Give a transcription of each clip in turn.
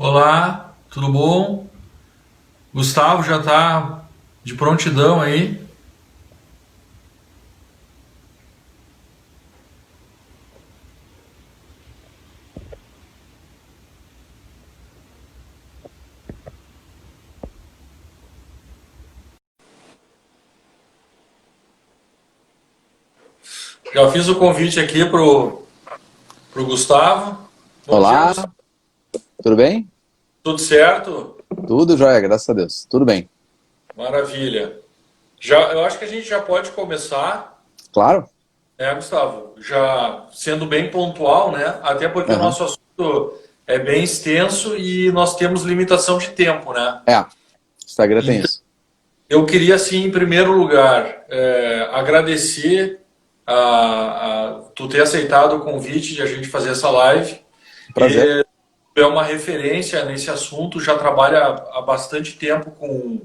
Olá, tudo bom? Gustavo já está de prontidão aí. Já fiz o convite aqui pro Gustavo. Bom dia, Olá, Gustavo. tudo bem? Tudo certo? Tudo jóia, graças a Deus. Tudo bem. Maravilha. Já, eu acho que a gente já pode começar, Claro? né, Gustavo? Já sendo bem pontual, né? Até porque o Aham. nosso assunto é bem extenso e nós temos limitação de tempo, né? É, Instagram tem isso. Eu queria, assim, em primeiro lugar, agradecer tu ter aceitado o convite de a gente fazer essa live. Prazer. Tu é uma referência nesse assunto, já trabalha há bastante tempo com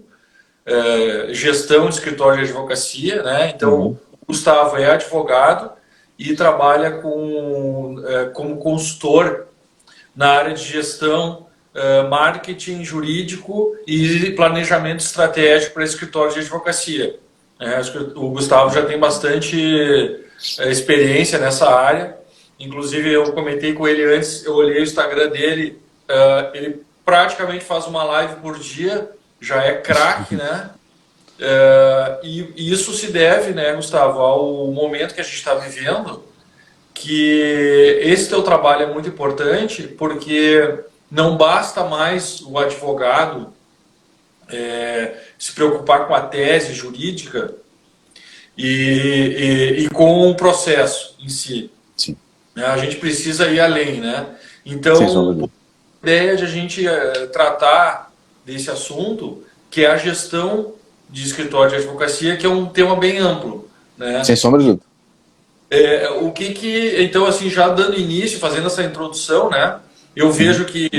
gestão de escritório de advocacia, né? Então, Uhum. o Gustavo é advogado e trabalha como consultor na área de gestão, marketing jurídico e planejamento estratégico para escritórios de advocacia. Acho que o Gustavo já tem bastante experiência nessa área. Inclusive, eu comentei com ele antes, eu olhei o Instagram dele, ele praticamente faz uma live por dia, já é craque, né? E isso se deve, né, Gustavo, ao momento que a gente está vivendo, que esse teu trabalho é muito importante porque não basta mais o advogado se preocupar com a tese jurídica e com o processo em si, Sim, né? A gente precisa ir além, né? sem sombra Então, de dúvida. a ideia de a gente tratar desse assunto, que é a gestão de escritório de advocacia, que é um tema bem amplo, Sem né? sombra de dúvida. Então, assim, já dando início, fazendo essa introdução, né? Eu Uhum. vejo que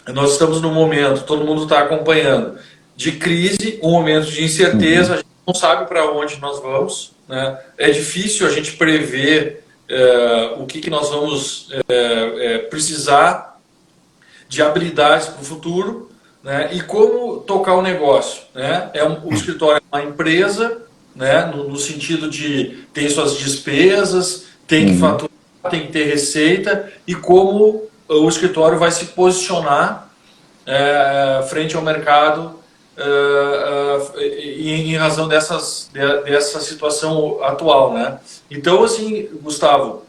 nós estamos num momento, todo mundo está acompanhando, de crise, um momento de incerteza, Uhum. a gente não sabe para onde nós vamos, né? É difícil a gente prever o que nós vamos precisar de habilidades para o futuro, né? E como tocar o negócio, né? O escritório é uma empresa, né? No sentido de tem suas despesas, tem que Uhum. faturar, tem que ter receita e como o escritório vai se posicionar frente ao mercado em razão dessa situação atual, né? Então, assim, Gustavo,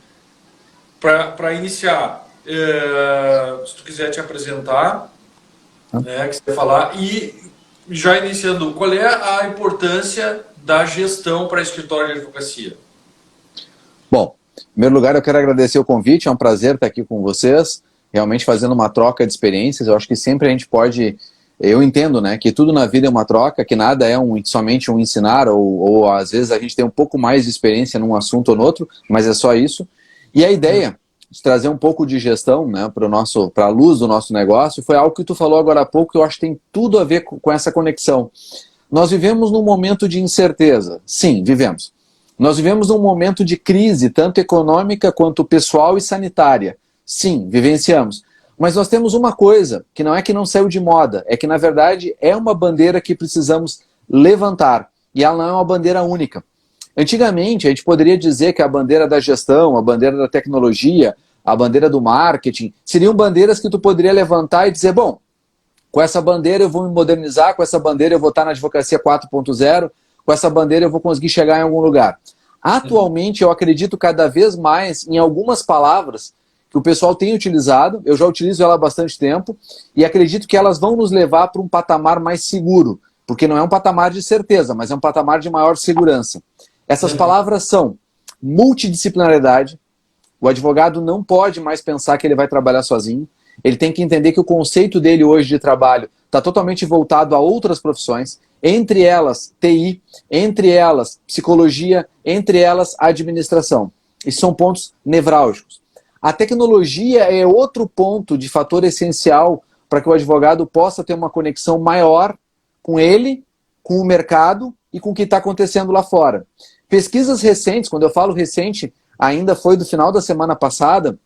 para iniciar, se tu quiser te apresentar, né, que você vai falar, e já iniciando, qual é a importância da gestão para escritório de advocacia? Bom, em primeiro lugar, eu quero agradecer o convite, é um prazer estar aqui com vocês, realmente fazendo uma troca de experiências. Eu acho que sempre a gente pode. Eu entendo, né, que tudo na vida é uma troca, que nada é somente um ensinar, ou às vezes a gente tem um pouco mais de experiência num assunto ou no outro, mas é só isso. E a ideia de trazer um pouco de gestão, né, para a luz do nosso negócio foi algo que tu falou agora há pouco, que eu acho que tem tudo a ver com essa conexão. Nós vivemos num momento de incerteza. Sim, vivemos. Nós vivemos num momento de crise, tanto econômica quanto pessoal e sanitária. Sim, vivenciamos. Mas nós temos uma coisa, que não é que não saiu de moda, é que na verdade é uma bandeira que precisamos levantar. E ela não é uma bandeira única. Antigamente, a gente poderia dizer que a bandeira da gestão, a bandeira da tecnologia, a bandeira do marketing, seriam bandeiras que tu poderia levantar e dizer, bom, com essa bandeira eu vou me modernizar, com essa bandeira eu vou estar na advocacia 4.0, com essa bandeira eu vou conseguir chegar em algum lugar. Atualmente eu acredito cada vez mais em algumas palavras que o pessoal tem utilizado, eu já utilizo ela há bastante tempo, e acredito que elas vão nos levar para um patamar mais seguro, porque não é um patamar de certeza, mas é um patamar de maior segurança. Essas Uhum. palavras são multidisciplinaridade. O advogado não pode mais pensar que ele vai trabalhar sozinho. Ele tem que entender que o conceito dele hoje de trabalho está totalmente voltado a outras profissões, entre elas TI, entre elas psicologia, entre elas administração. Esses são pontos nevrálgicos. A tecnologia é outro ponto de fator essencial para que o advogado possa ter uma conexão maior com ele, com o mercado e com o que está acontecendo lá fora. Pesquisas recentes, quando eu falo recente, ainda foi do final da semana passada,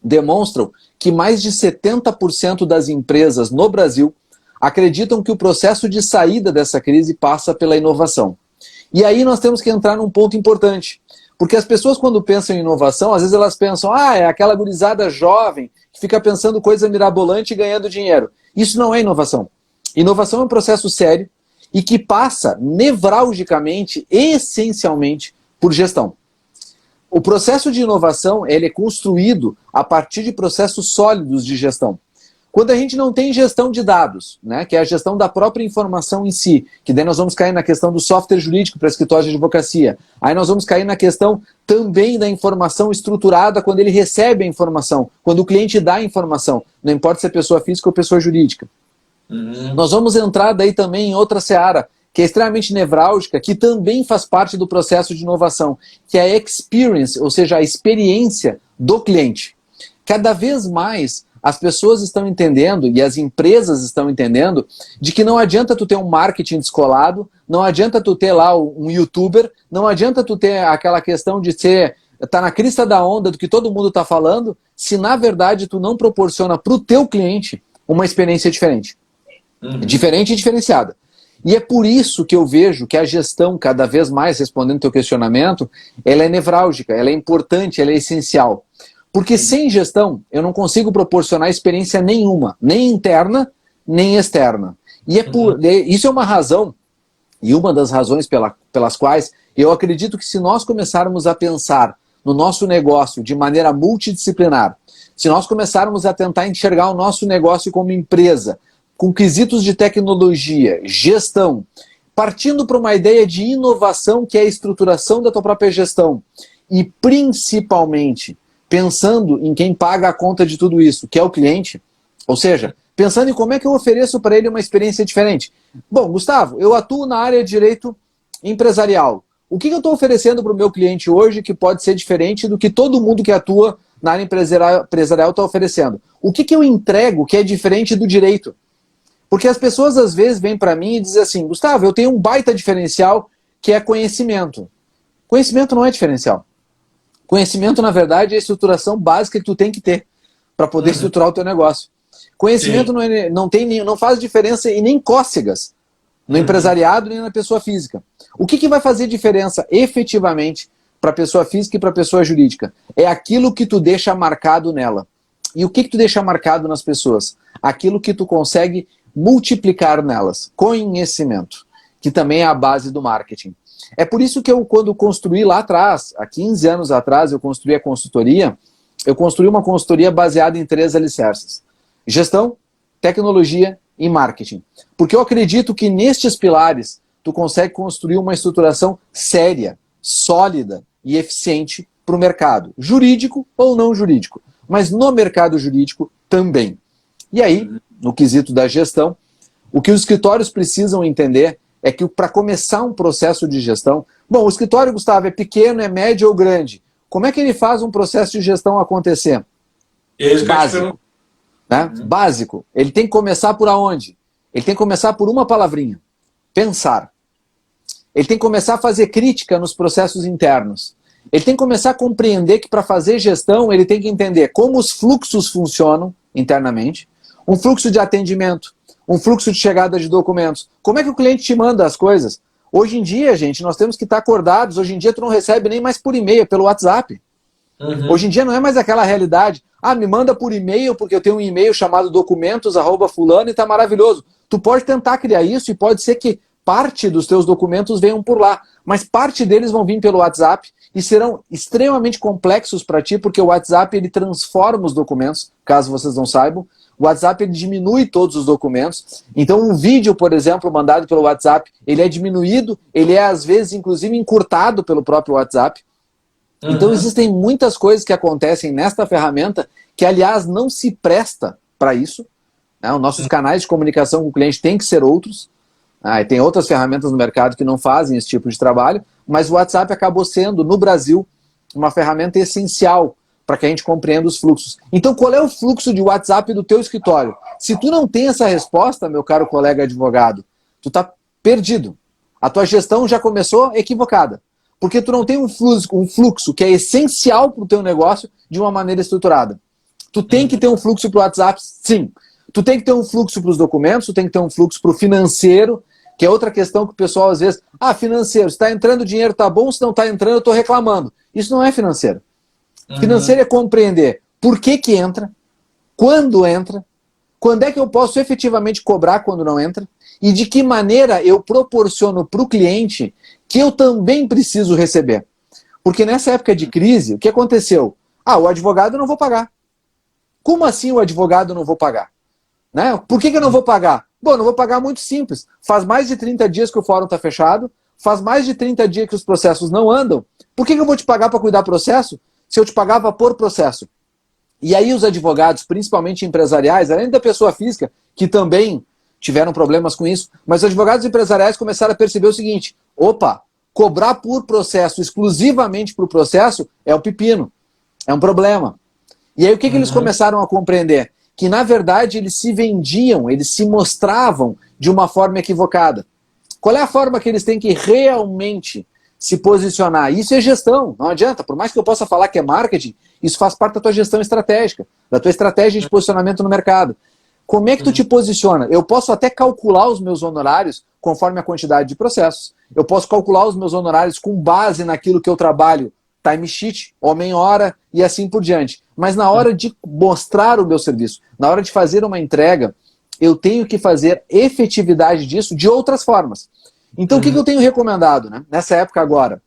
demonstram que mais de 70% das empresas no Brasil acreditam que o processo de saída dessa crise passa pela inovação. E aí nós temos que entrar num ponto importante, porque as pessoas quando pensam em inovação, às vezes elas pensam, é aquela gurizada jovem que fica pensando coisa mirabolante e ganhando dinheiro. Isso não é inovação. Inovação é um processo sério e que passa nevralgicamente, essencialmente, por gestão. O processo de inovação ele é construído a partir de processos sólidos de gestão. Quando a gente não tem gestão de dados, né, que é a gestão da própria informação em si, que daí nós vamos cair na questão do software jurídico para escritório de advocacia, aí nós vamos cair na questão também da informação estruturada quando ele recebe a informação, quando o cliente dá a informação, não importa se é pessoa física ou pessoa jurídica. Nós vamos entrar daí também em outra seara, que é extremamente nevrálgica, que também faz parte do processo de inovação, que é a experience, ou seja, a experiência do cliente. Cada vez mais as pessoas estão entendendo, e as empresas estão entendendo, de que não adianta tu ter um marketing descolado, não adianta tu ter lá um youtuber, não adianta tu ter aquela questão de tá na crista da onda do que todo mundo está falando, se na verdade tu não proporciona para o teu cliente uma experiência diferente. Diferente e diferenciada. E é por isso que eu vejo que a gestão, cada vez mais, respondendo ao teu questionamento, ela é nevrálgica, ela é importante, ela é essencial. Porque sem gestão, eu não consigo proporcionar experiência nenhuma, nem interna, nem externa. E isso é uma razão, e uma das razões pelas quais eu acredito que se nós começarmos a pensar no nosso negócio de maneira multidisciplinar, se nós começarmos a tentar enxergar o nosso negócio como empresa, com quesitos de tecnologia, gestão, partindo para uma ideia de inovação, que é a estruturação da tua própria gestão, e principalmente pensando em quem paga a conta de tudo isso, que é o cliente, ou seja, pensando em como é que eu ofereço para ele uma experiência diferente. Bom, Gustavo, eu atuo na área de direito empresarial. O que eu estou oferecendo para o meu cliente hoje que pode ser diferente do que todo mundo que atua na área empresarial está oferecendo? O que eu entrego que é diferente do direito? Porque as pessoas às vezes vêm para mim e dizem assim, Gustavo, eu tenho um baita diferencial que é conhecimento. Conhecimento não é diferencial. Conhecimento, na verdade, é a estruturação básica que tu tem que ter para poder estruturar o teu negócio. Conhecimento não faz diferença e nem cócegas no empresariado nem na pessoa física. O que vai fazer diferença efetivamente para a pessoa física e para a pessoa jurídica? É aquilo que tu deixa marcado nela. E o que tu deixa marcado nas pessoas? Aquilo que tu consegue multiplicar nelas. Conhecimento, que também é a base do marketing. É por isso que eu, quando construí lá atrás, há 15 anos atrás, eu construí a consultoria, eu construí uma consultoria baseada em 3 alicerces. Gestão, tecnologia e marketing. Porque eu acredito que nestes pilares, tu consegue construir uma estruturação séria, sólida e eficiente para o mercado, jurídico ou não jurídico, mas no mercado jurídico também. E aí, no quesito da gestão, o que os escritórios precisam entender é que para começar um processo de gestão... Bom, o escritório, Gustavo, é pequeno, é médio ou grande? Como é que ele faz um processo de gestão acontecer? Básico. Né? Básico. Ele tem que começar por aonde? Ele tem que começar por uma palavrinha. Pensar. Ele tem que começar a fazer crítica nos processos internos. Ele tem que começar a compreender que para fazer gestão, ele tem que entender como os fluxos funcionam internamente, um fluxo de atendimento, um fluxo de chegada de documentos. Como é que o cliente te manda as coisas? Hoje em dia, gente, nós temos que estar acordados. Hoje em dia, tu não recebe nem mais por e-mail, é pelo WhatsApp. Hoje em dia não é mais aquela realidade. Me manda por e-mail, porque eu tenho um e-mail chamado documentos@fulano e tá maravilhoso. Tu pode tentar criar isso e pode ser que parte dos teus documentos venham por lá, mas parte deles vão vir pelo WhatsApp e serão extremamente complexos para ti, porque o WhatsApp ele transforma os documentos, caso vocês não saibam. O WhatsApp ele diminui todos os documentos. Então um vídeo, por exemplo, mandado pelo WhatsApp, ele é diminuído, ele é às vezes inclusive encurtado pelo próprio WhatsApp. Então existem muitas coisas que acontecem nesta ferramenta que, aliás, não se presta para isso. Né? Os nossos canais de comunicação com o cliente têm que ser outros. E tem outras ferramentas no mercado que não fazem esse tipo de trabalho, mas o WhatsApp acabou sendo, no Brasil, uma ferramenta essencial para que a gente compreenda os fluxos. Então, qual é o fluxo de WhatsApp do teu escritório? Se tu não tem essa resposta, meu caro colega advogado, tu está perdido. A tua gestão já começou equivocada. Porque tu não tem um fluxo que é essencial para o teu negócio de uma maneira estruturada. Tu tem que ter um fluxo para o WhatsApp, sim. Tu tem que ter um fluxo para os documentos, tu tem que ter um fluxo para o financeiro, que é outra questão que o pessoal às vezes... financeiro, se está entrando dinheiro, tá bom, se não está entrando, eu estou reclamando. Isso não é financeiro. Financeiro é compreender por que entra, quando é que eu posso efetivamente cobrar quando não entra, e de que maneira eu proporciono para o cliente que eu também preciso receber. Porque nessa época de crise, o que aconteceu? O advogado eu não vou pagar. Como assim o advogado eu não vou pagar? Né? Por que eu não vou pagar? Bom, não vou pagar muito simples. Faz mais de 30 dias que o fórum está fechado, faz mais de 30 dias que os processos não andam. Por que eu vou te pagar para cuidar do processo se eu te pagava por processo? E aí os advogados, principalmente empresariais, além da pessoa física, que também tiveram problemas com isso, mas os advogados empresariais começaram a perceber o seguinte: opa, cobrar por processo, exclusivamente por processo, é um pepino, é um problema. E aí o que eles começaram a compreender? Que na verdade eles se vendiam, eles se mostravam de uma forma equivocada. Qual é a forma que eles têm que realmente se posicionar? Isso é gestão, não adianta. Por mais que eu possa falar que é marketing, isso faz parte da tua gestão estratégica, da tua estratégia de posicionamento no mercado. Como é que tu te posiciona? Eu posso até calcular os meus honorários conforme a quantidade de processos. Eu posso calcular os meus honorários com base naquilo que eu trabalho, timesheet, homem-hora e assim por diante. Mas na hora de mostrar o meu serviço, na hora de fazer uma entrega, eu tenho que fazer efetividade disso de outras formas. Então o que eu tenho recomendado, né? Nessa época agora?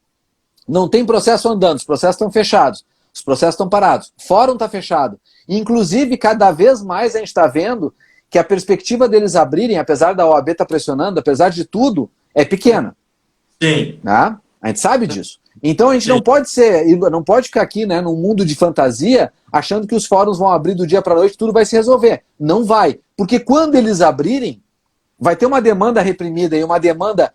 Não tem processo andando, os processos estão fechados, os processos estão parados, o fórum está fechado. Inclusive, cada vez mais a gente está vendo que a perspectiva deles abrirem, apesar da OAB estar pressionando, apesar de tudo, é pequena. Sim. Né? A gente sabe disso. Então a gente não pode ficar aqui, né, num mundo de fantasia, achando que os fóruns vão abrir do dia para a noite e tudo vai se resolver. Não vai. Porque quando eles abrirem, vai ter uma demanda reprimida e uma demanda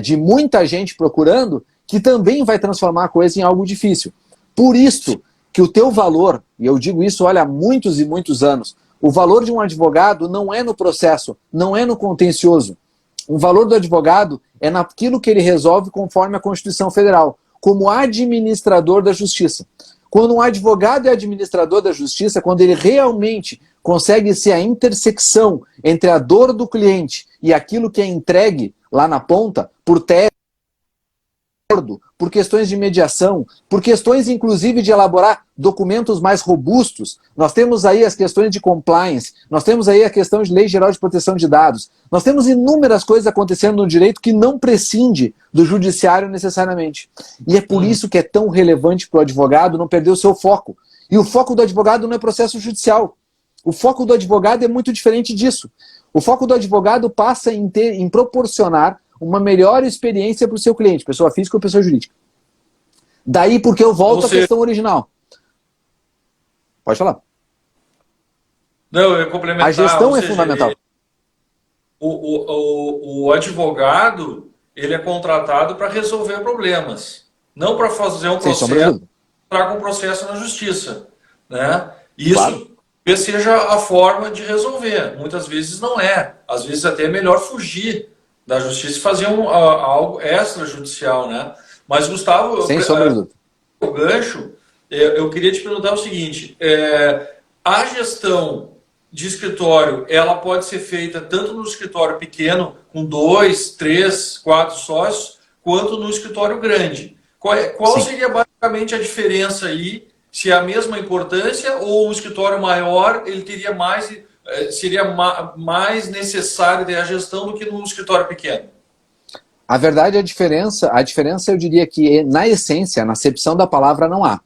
de muita gente procurando, que também vai transformar a coisa em algo difícil. Por isso que o teu valor, e eu digo isso, olha, há muitos e muitos anos, o valor de um advogado não é no processo, não é no contencioso. O valor do advogado é naquilo que ele resolve conforme a Constituição Federal, como administrador da justiça. Quando um advogado é administrador da justiça, quando ele realmente consegue ser a intersecção entre a dor do cliente e aquilo que é entregue lá na ponta, por tese, por questões de mediação, por questões inclusive de elaborar documentos mais robustos. Nós temos aí as questões de compliance, nós temos aí a questão de Lei Geral de Proteção de Dados, nós temos inúmeras coisas acontecendo no direito que não prescinde do judiciário necessariamente. E é por isso que é tão relevante para o advogado não perder o seu foco. E o foco do advogado não é processo judicial. O foco do advogado é muito diferente disso. O foco do advogado passa em proporcionar uma melhor experiência para o seu cliente, pessoa física ou pessoa jurídica. Daí porque eu volto à questão original. Pode falar. Não, eu ia complementar. A gestão é fundamental. O advogado, ele é contratado para resolver problemas, não para fazer um processo, traga um processo na justiça, né? Isso talvez seja a forma de resolver. Muitas vezes não é. Às vezes até é melhor fugir da justiça e fazer algo extrajudicial, né? Mas, Gustavo, o gancho, eu queria te perguntar o seguinte: a gestão de escritório, ela pode ser feita tanto no escritório pequeno, com 2, 3, 4 sócios, quanto no escritório grande. Qual seria basicamente a diferença aí? Se é a mesma importância ou um escritório maior, ele teria seria mais necessário ter a gestão do que num escritório pequeno? A verdade, a diferença eu diria que na essência, na acepção da palavra, não há.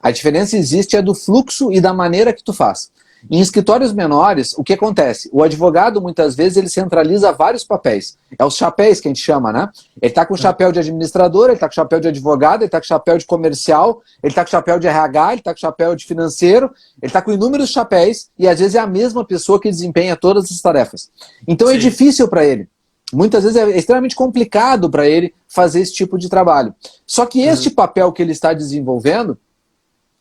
A diferença existe do fluxo e da maneira que tu faz. Em escritórios menores, o que acontece? O advogado, muitas vezes, ele centraliza vários papéis. É os chapéus que a gente chama, né? Ele está com o chapéu de administrador, ele está com o chapéu de advogado, ele está com o chapéu de comercial, ele está com o chapéu de RH, ele está com o chapéu de financeiro, ele está com inúmeros chapéus e, às vezes, é a mesma pessoa que desempenha todas as tarefas. Então, é difícil para ele. Muitas vezes é extremamente complicado para ele fazer esse tipo de trabalho. Só que este papel que ele está desenvolvendo,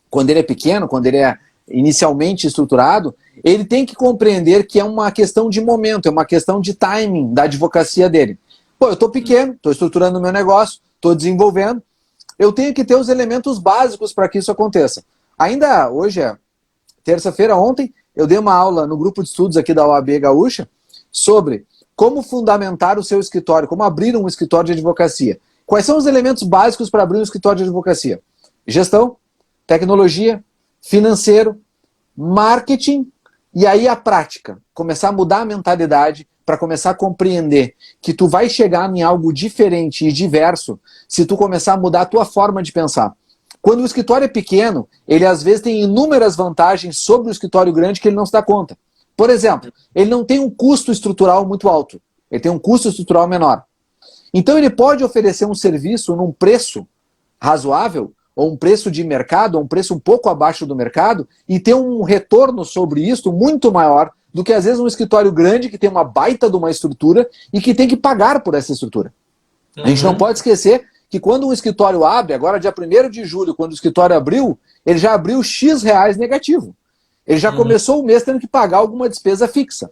quando ele é pequeno, quando ele é inicialmente estruturado, ele tem que compreender que é uma questão de momento, é uma questão de timing da advocacia dele. Pô, eu estou pequeno, estou estruturando o meu negócio, estou desenvolvendo, eu tenho que ter os elementos básicos para que isso aconteça. Ainda hoje terça-feira, ontem, eu dei uma aula no grupo de estudos aqui da OAB Gaúcha sobre como fundamentar o seu escritório, como abrir um escritório de advocacia. Quais são os elementos básicos para abrir um escritório de advocacia? Gestão, tecnologia, financeiro, marketing e aí a prática. Começar a mudar a mentalidade para começar a compreender que tu vai chegar em algo diferente e diverso se tu começar a mudar a tua forma de pensar. Quando o escritório é pequeno, ele às vezes tem inúmeras vantagens sobre o escritório grande que ele não se dá conta. Por exemplo, ele não tem um custo estrutural muito alto, ele tem um custo estrutural menor. Então ele pode oferecer um serviço num preço razoável, ou um preço de mercado, ou um preço um pouco abaixo do mercado, e ter um retorno sobre isso muito maior do que às vezes um escritório grande que tem uma baita de uma estrutura e que tem que pagar por essa estrutura. A gente não pode esquecer que quando um escritório abre, agora dia 1º de julho, quando o escritório abriu, ele já abriu X reais negativo. Ele já começou o mês tendo que pagar alguma despesa fixa.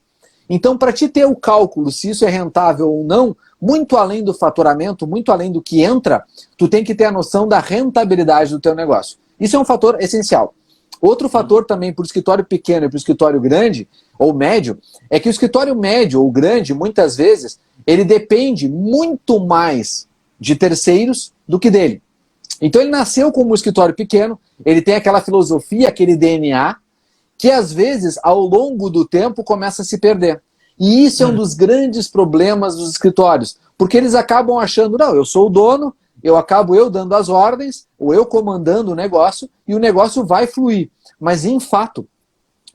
Então, para te ter o cálculo se isso é rentável ou não, muito além do faturamento, muito além do que entra, tu tem que ter a noção da rentabilidade do teu negócio. Isso é um fator essencial. Outro fator também para o escritório pequeno e para o escritório grande, ou médio, é que o escritório médio ou grande, muitas vezes, ele depende muito mais de terceiros do que dele. Então ele nasceu como um escritório pequeno, ele tem aquela filosofia, aquele DNA, que às vezes, ao longo do tempo, começa a se perder. E isso é um dos grandes problemas dos escritórios, porque eles acabam achando, não, eu sou o dono, eu acabo eu dando as ordens, ou eu comandando o negócio, e o negócio vai fluir. Mas, em fato,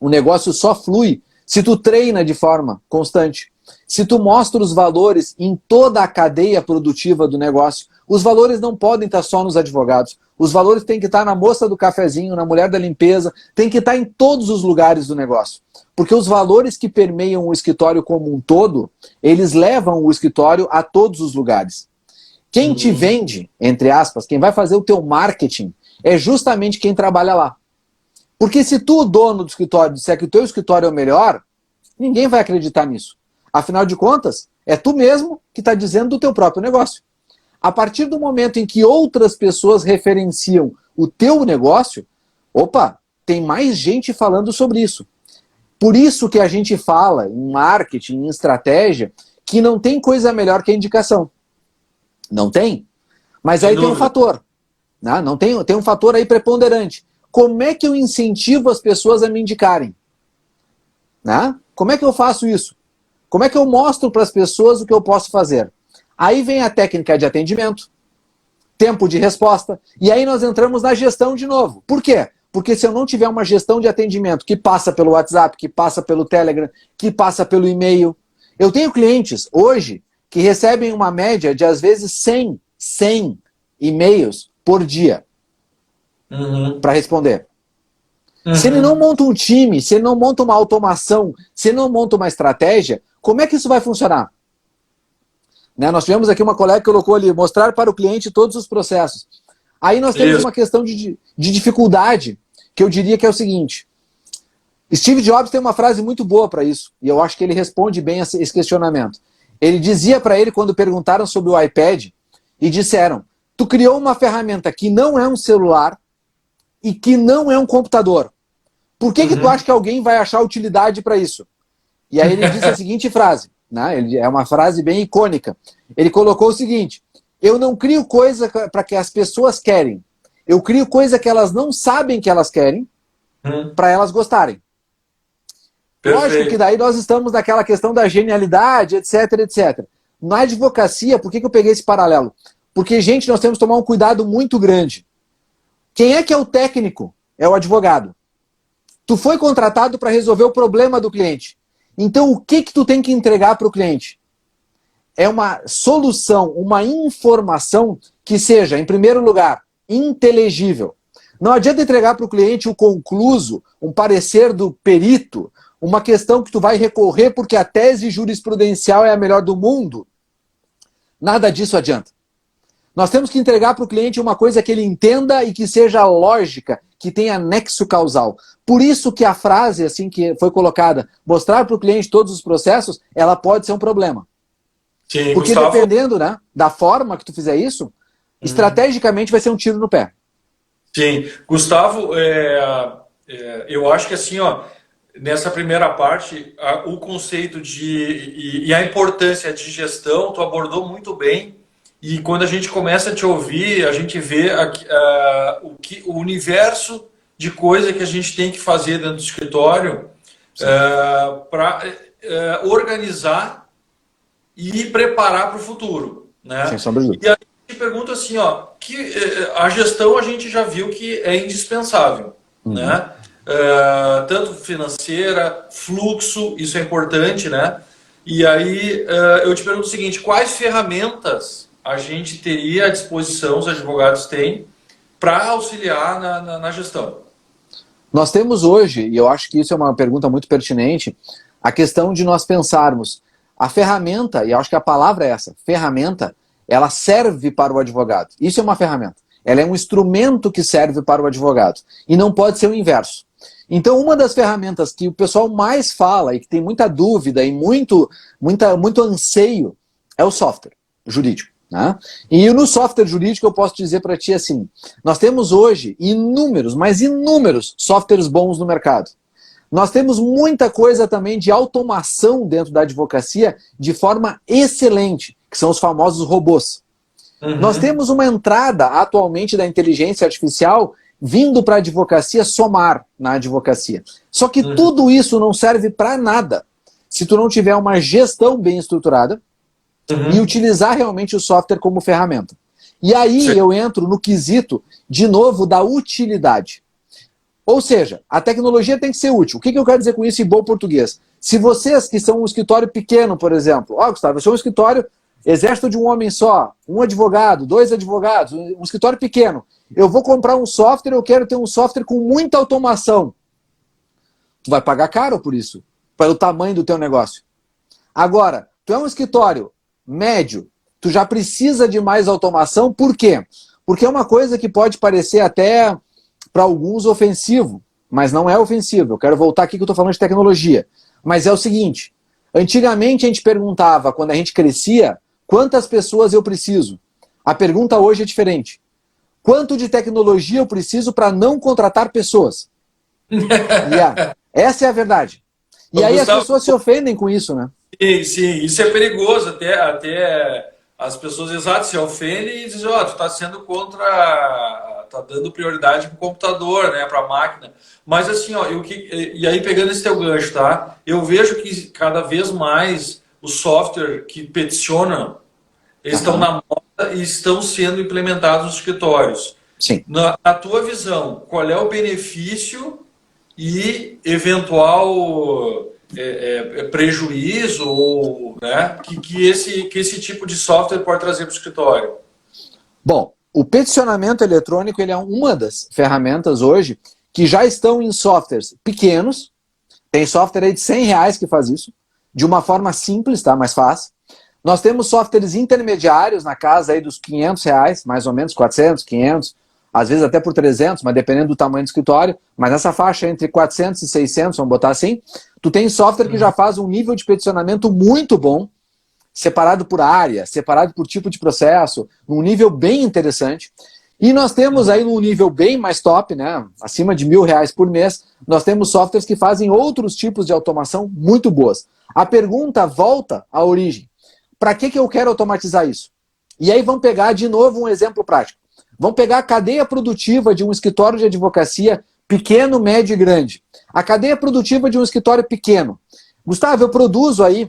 o negócio só flui se tu treina de forma constante, se tu mostra os valores em toda a cadeia produtiva do negócio. Os valores não podem estar só nos advogados. Os valores têm que estar na moça do cafezinho, na mulher da limpeza, tem que estar em todos os lugares do negócio. Porque os valores que permeiam o escritório como um todo, eles levam o escritório a todos os lugares. Quem te vende, entre aspas, quem vai fazer o teu marketing, é justamente quem trabalha lá. Porque se tu, o dono do escritório, disser que o teu escritório é o melhor, ninguém vai acreditar nisso. Afinal de contas, é tu mesmo que está dizendo do teu próprio negócio. A partir do momento em que outras pessoas referenciam o teu negócio, opa, tem mais gente falando sobre isso. Por isso que a gente fala em marketing, em estratégia, que não tem coisa melhor que a indicação. Não tem. Mas aí tem um fator. Né? Não tem, tem um fator aí preponderante. Como é que eu incentivo as pessoas a me indicarem? Né? Como é que eu faço isso? Como é que eu mostro para as pessoas o que eu posso fazer? Aí vem a técnica de atendimento, tempo de resposta, e aí nós entramos na gestão de novo. Por quê? Porque se eu não tiver uma gestão de atendimento que passa pelo WhatsApp, que passa pelo Telegram, que passa pelo e-mail. Eu tenho clientes hoje que recebem uma média de às vezes 100 e-mails por dia para responder. Se ele não monta um time, se ele não monta uma automação, se ele não monta uma estratégia, como é que isso vai funcionar? Né? Nós tivemos aqui uma colega que colocou ali, mostrar para o cliente todos os processos. Aí nós temos uma questão de dificuldade, que eu diria que é o seguinte. Steve Jobs tem uma frase muito boa para isso, e eu acho que ele responde bem a esse questionamento. Ele dizia para ele, quando perguntaram sobre o iPad, e disseram, tu criou uma ferramenta que não é um celular e que não é um computador. Por que que tu acha que alguém vai achar utilidade para isso? E aí ele disse a seguinte frase, né? É uma frase bem icônica. Ele colocou o seguinte, eu não crio coisa para que as pessoas querem, eu crio coisa que elas não sabem que elas querem, para elas gostarem. Perfeito. Lógico que daí nós estamos naquela questão da genialidade, etc, etc. Na advocacia, por que eu peguei esse paralelo? Porque, gente, nós temos que tomar um cuidado muito grande. Quem é que é o técnico? É o advogado. Tu foi contratado para resolver o problema do cliente. Então, o que tu tem que entregar para o cliente? É uma solução, uma informação que seja, em primeiro lugar, inteligível. Não adianta entregar para o cliente o concluso, um parecer do perito, uma questão que tu vai recorrer porque a tese jurisprudencial é a melhor do mundo. Nada disso adianta. Nós temos que entregar para o cliente uma coisa que ele entenda e que seja lógica, que tenha nexo causal. Por isso que a frase assim que foi colocada, mostrar para o cliente todos os processos, ela pode ser um problema. Sim, porque Gustavo, dependendo, né, da forma que tu fizer isso, estrategicamente vai ser um tiro no pé. Sim, Gustavo, Eu acho que assim, ó, nessa primeira parte, o conceito e a importância de gestão, tu abordou muito bem. E quando a gente começa a te ouvir, a gente vê o universo de coisa que a gente tem que fazer dentro do escritório para organizar e preparar para o futuro, Sem né? sombra de E dúvida. aí eu te pergunto assim, ó, que a gestão a gente já viu que é indispensável, Uhum. né? Tanto financeira, fluxo, isso é importante, né? E aí eu te pergunto o seguinte, quais ferramentas a gente teria à disposição, os advogados têm, para auxiliar na gestão? Nós temos hoje, e eu acho que isso é uma pergunta muito pertinente, a questão de nós pensarmos a ferramenta, e eu acho que a palavra é essa, ferramenta, ela serve para o advogado. Isso é uma ferramenta. Ela é um instrumento que serve para o advogado. E não pode ser o inverso. Então, uma das ferramentas que o pessoal mais fala e que tem muita dúvida e muito anseio é o software jurídico. Né? E no software jurídico eu posso dizer para ti assim, nós temos hoje inúmeros, mas inúmeros softwares bons no mercado. Nós temos muita coisa também de automação dentro da advocacia de forma excelente, que são os famosos robôs. Nós Uhum, temos uma entrada atualmente da inteligência artificial vindo para a advocacia somar na advocacia. Só que uhum, tudo isso não serve para nada se tu não tiver uma gestão bem estruturada e uhum. utilizar realmente o software como ferramenta. E aí Sim. eu entro no quesito, de novo, da utilidade. Ou seja, a tecnologia tem que ser útil. O que eu quero dizer com isso em bom português? Se vocês que são um escritório pequeno, por exemplo, Gustavo, eu sou um escritório, exército de um homem só, um advogado, dois advogados, um escritório pequeno. Eu vou comprar um software, eu quero ter um software com muita automação. Tu vai pagar caro por isso, pelo tamanho do teu negócio. Agora, tu é um escritório médio, tu já precisa de mais automação, por quê? Porque é uma coisa que pode parecer até para alguns ofensivo, mas não é ofensivo. Eu quero voltar aqui que eu estou falando de tecnologia. Mas é o seguinte, antigamente a gente perguntava, quando a gente crescia, quantas pessoas eu preciso? A pergunta hoje é diferente. Quanto de tecnologia eu preciso para não contratar pessoas? Essa é a verdade. E Ô, aí as Gustavo, pessoas se ofendem com isso, né? sim, sim, isso é perigoso, até as pessoas exato se ofendem e dizem, ó, tu está sendo contra, tá dando prioridade para o computador, né, para a máquina. Mas assim, ó, e aí pegando esse teu gancho, tá? Eu vejo que cada vez mais os software que peticionam, eles estão Aham. na moda e estão sendo implementados nos escritórios. Sim. Na tua visão, qual é o benefício e eventual prejuízo ou, né, que esse tipo de software pode trazer para o escritório? Bom, o peticionamento eletrônico ele é uma das ferramentas hoje que já estão em softwares pequenos. Tem software aí de R$ 100 que faz isso, de uma forma simples, tá? Mais fácil. Nós temos softwares intermediários na casa aí dos R$ 500, mais ou menos 400, 500, às vezes até por 300, mas dependendo do tamanho do escritório, mas nessa faixa entre 400 e 600, vamos botar assim, tu tem software que já faz um nível de peticionamento muito bom, separado por área, separado por tipo de processo, num nível bem interessante. E nós temos aí num nível bem mais top, né, acima de R$ 1.000 por mês, nós temos softwares que fazem outros tipos de automação muito boas. A pergunta volta à origem. Para que eu quero automatizar isso? E aí vamos pegar de novo um exemplo prático. Vamos pegar a cadeia produtiva de um escritório de advocacia pequeno, médio e grande. A cadeia produtiva de um escritório pequeno. Gustavo, eu produzo aí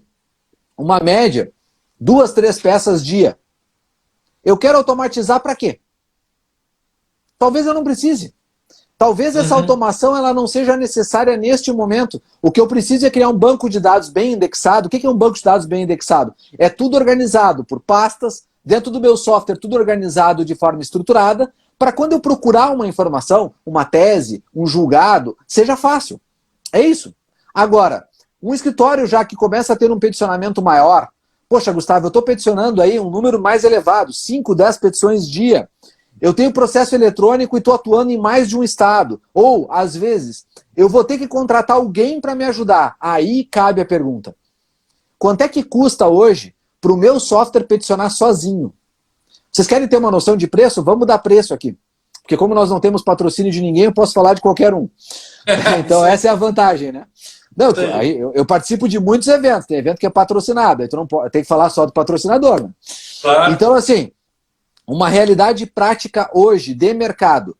uma média, 2, 3 peças dia. Eu quero automatizar para quê? Talvez eu não precise. Talvez essa automação ela não seja necessária neste momento. O que eu preciso é criar um banco de dados bem indexado. O que é um banco de dados bem indexado? É tudo organizado por pastas, dentro do meu software, tudo organizado de forma estruturada, para quando eu procurar uma informação, uma tese, um julgado, seja fácil. É isso. Agora, um escritório já que começa a ter um peticionamento maior, poxa, Gustavo, eu estou peticionando aí um número mais elevado, 5, 10 petições dia. Eu tenho processo eletrônico e estou atuando em mais de um estado. Ou, às vezes, eu vou ter que contratar alguém para me ajudar. Aí cabe a pergunta. Quanto é que custa hoje para o meu software peticionar sozinho? Vocês querem ter uma noção de preço? Vamos dar preço aqui. porque como nós não temos patrocínio de ninguém, eu posso falar de qualquer um. Então essa é a vantagem, né? Não, aí eu participo de muitos eventos, tem evento que é patrocinado, aí tu não pode, tem que falar só do patrocinador, né? Claro. Então, assim, uma realidade prática hoje de mercado.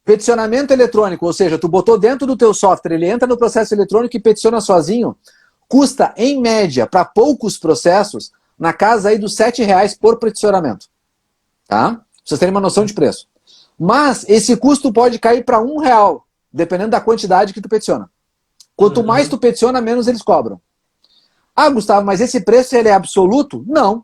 Peticionamento eletrônico, ou seja, tu botou dentro do teu software, ele entra no processo eletrônico e peticiona sozinho, custa, em média, para poucos processos, na casa aí dos R$7 por peticionamento. Tá? Pra vocês terem uma noção de preço. Mas esse custo pode cair para R$1, dependendo da quantidade que tu peticiona. Quanto mais tu peticiona, menos eles cobram. Ah, Gustavo, mas esse preço ele é absoluto? Não.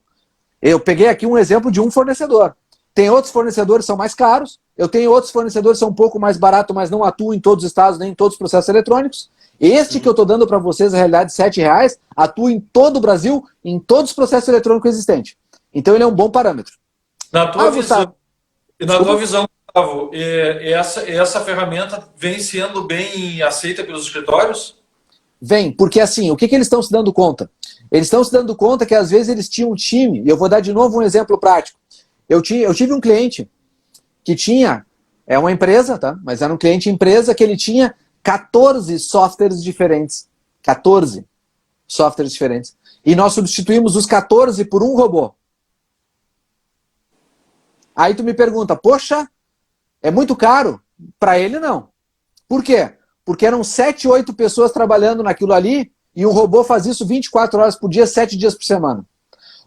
Eu peguei aqui um exemplo de um fornecedor. Tem outros fornecedores que são mais caros, eu tenho outros fornecedores que são um pouco mais baratos, mas não atuam em todos os estados, nem em todos os processos eletrônicos. Este que eu estou dando para vocês, a realidade de R$7, atua em todo o Brasil, em todos os processos eletrônicos existentes. Então ele é um bom parâmetro. Na tua visão, Gustavo, Gustavo, essa ferramenta vem sendo bem aceita pelos escritórios? Vem, porque assim, o que eles estão se dando conta? Eles estão se dando conta que às vezes eles tinham um time, e eu vou dar de novo um exemplo prático. Eu tive um cliente que tinha, é uma empresa, tá? Mas era um cliente empresa que ele tinha 14 softwares diferentes. 14 softwares diferentes. E nós substituímos os 14 por um robô. Aí tu me pergunta, poxa, é muito caro? Para ele, não. Por quê? Porque eram 7, 8 pessoas trabalhando naquilo ali e um robô faz isso 24 horas por dia, 7 dias por semana.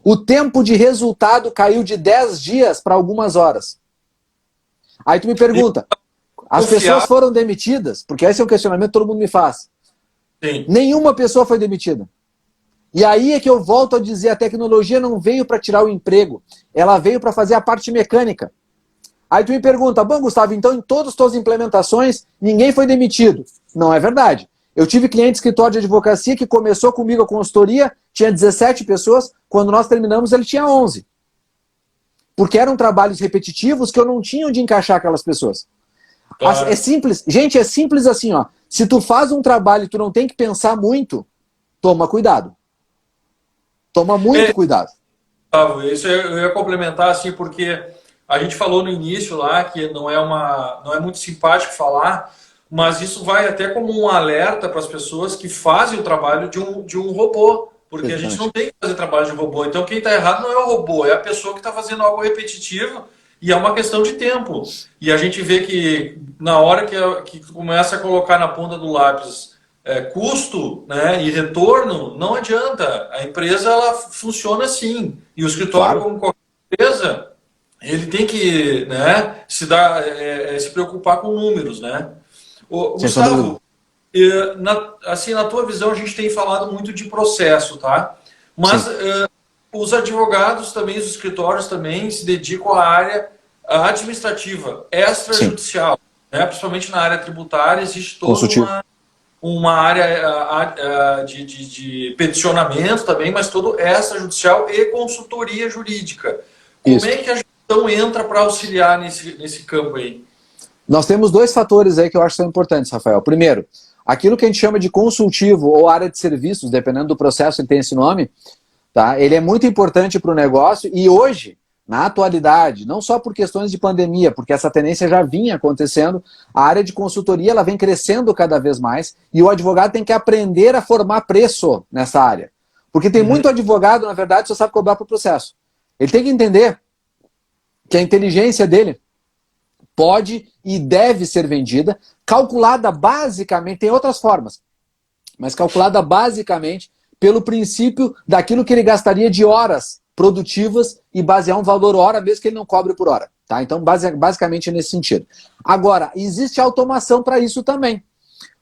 O tempo de resultado caiu de 10 dias para algumas horas. Aí tu me pergunta, as pessoas foram demitidas? Porque esse é um questionamento que todo mundo me faz. Sim. Nenhuma pessoa foi demitida. E aí é que eu volto a dizer, a tecnologia não veio para tirar o emprego, ela veio para fazer a parte mecânica. Aí tu me pergunta, bom, Gustavo, então em todas as tuas implementações ninguém foi demitido. Não é verdade. Eu tive cliente de escritório de advocacia que começou comigo a consultoria, tinha 17 pessoas, quando nós terminamos ele tinha 11. Porque eram trabalhos repetitivos que eu não tinha onde encaixar aquelas pessoas. Claro. É simples, gente, é simples assim, ó. Se tu faz um trabalho e tu não tem que pensar muito, toma cuidado. Toma muito cuidado. Isso eu ia complementar assim, porque a gente falou no início lá que não é muito simpático falar, mas isso vai até como um alerta para as pessoas que fazem o trabalho de um robô. Porque a gente não tem que fazer trabalho de robô. Então quem está errado não é o robô, é a pessoa que está fazendo algo repetitivo e é uma questão de tempo. E a gente vê que na hora que começa a colocar na ponta do lápis custo, né, e retorno, não adianta. A empresa ela funciona assim. E o escritório, Claro, como qualquer empresa, ele tem que, né, se preocupar com números, né? Gustavo, na tua visão, a gente tem falado muito de processo, tá? Mas os advogados também, os escritórios também se dedicam à área administrativa, extrajudicial, né? Principalmente na área tributária, existe toda uma área de peticionamento também, mas todo extrajudicial e consultoria jurídica. Como é que a gestão entra para auxiliar nesse campo aí? Nós temos dois fatores aí que eu acho que são importantes, Rafael. Primeiro, aquilo que a gente chama de consultivo ou área de serviços, dependendo do processo, ele tem esse nome, tá? Ele é muito importante para o negócio e hoje, na atualidade, não só por questões de pandemia, porque essa tendência já vinha acontecendo, a área de consultoria ela vem crescendo cada vez mais e o advogado tem que aprender a formar preço nessa área. Porque tem muito advogado, na verdade, só sabe cobrar para o processo. Ele tem que entender que a inteligência dele pode e deve ser vendida, calculada basicamente, tem outras formas, mas calculada basicamente pelo princípio daquilo que ele gastaria de horas produtivas e basear um valor hora, mesmo que ele não cobre por hora. Tá? Então, basicamente é nesse sentido. Agora, existe automação para isso também.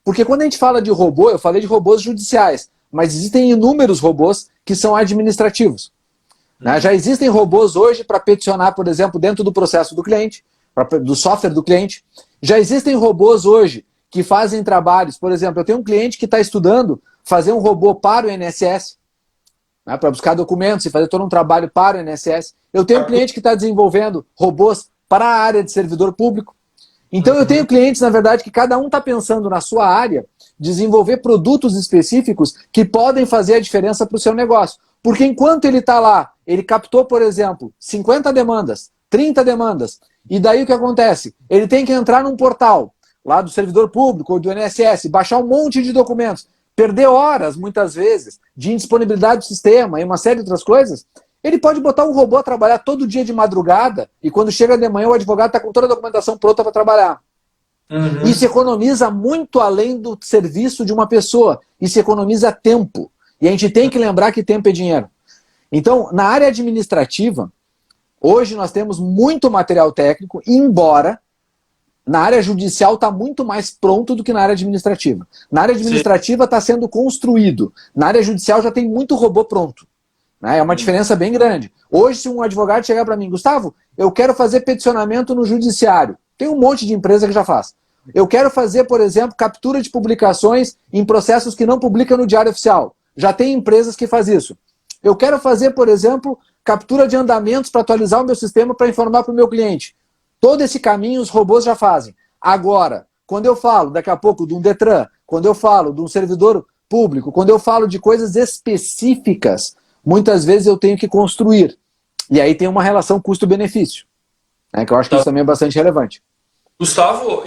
Porque quando a gente fala de robô, eu falei de robôs judiciais, mas existem inúmeros robôs que são administrativos. Né? Já existem robôs hoje para peticionar, por exemplo, dentro do processo do cliente, do software do cliente. Já existem robôs hoje que fazem trabalhos, por exemplo, eu tenho um cliente que está estudando fazer um robô para o INSS, né, para buscar documentos e fazer todo um trabalho para o INSS. Eu tenho um cliente que está desenvolvendo robôs para a área de servidor público. Então eu tenho clientes, na verdade, que cada um está pensando na sua área, desenvolver produtos específicos que podem fazer a diferença para o seu negócio. Porque enquanto ele está lá, ele captou, por exemplo, 50 demandas, 30 demandas, E daí o que acontece? Ele tem que entrar num portal, lá do servidor público ou do INSS, baixar um monte de documentos, perder horas, muitas vezes, de indisponibilidade do sistema e uma série de outras coisas. Ele pode botar um robô a trabalhar todo dia de madrugada e quando chega de manhã o advogado está com toda a documentação pronta para trabalhar. Isso economiza muito além do serviço de uma pessoa. Isso economiza tempo. E a gente tem que lembrar que tempo é dinheiro. Então, na área administrativa, hoje nós temos muito material técnico, embora na área judicial está muito mais pronto do que na área administrativa. Na área administrativa está sendo construído. Na área judicial já tem muito robô pronto. Né? É uma diferença bem grande. Hoje, se um advogado chegar para mim, Gustavo, eu quero fazer peticionamento no judiciário. Tem um monte de empresa que já faz. Eu quero fazer, por exemplo, captura de publicações em processos que não publicam no Diário Oficial. Já tem empresas que fazem isso. Eu quero fazer, por exemplo, captura de andamentos para atualizar o meu sistema para informar para o meu cliente. Todo esse caminho os robôs já fazem. Agora, quando eu falo, daqui a pouco, de um Detran, quando eu falo de um servidor público, quando eu falo de coisas específicas, muitas vezes eu tenho que construir. E aí tem uma relação custo-benefício, né, que eu acho que isso também é bastante relevante. Gustavo,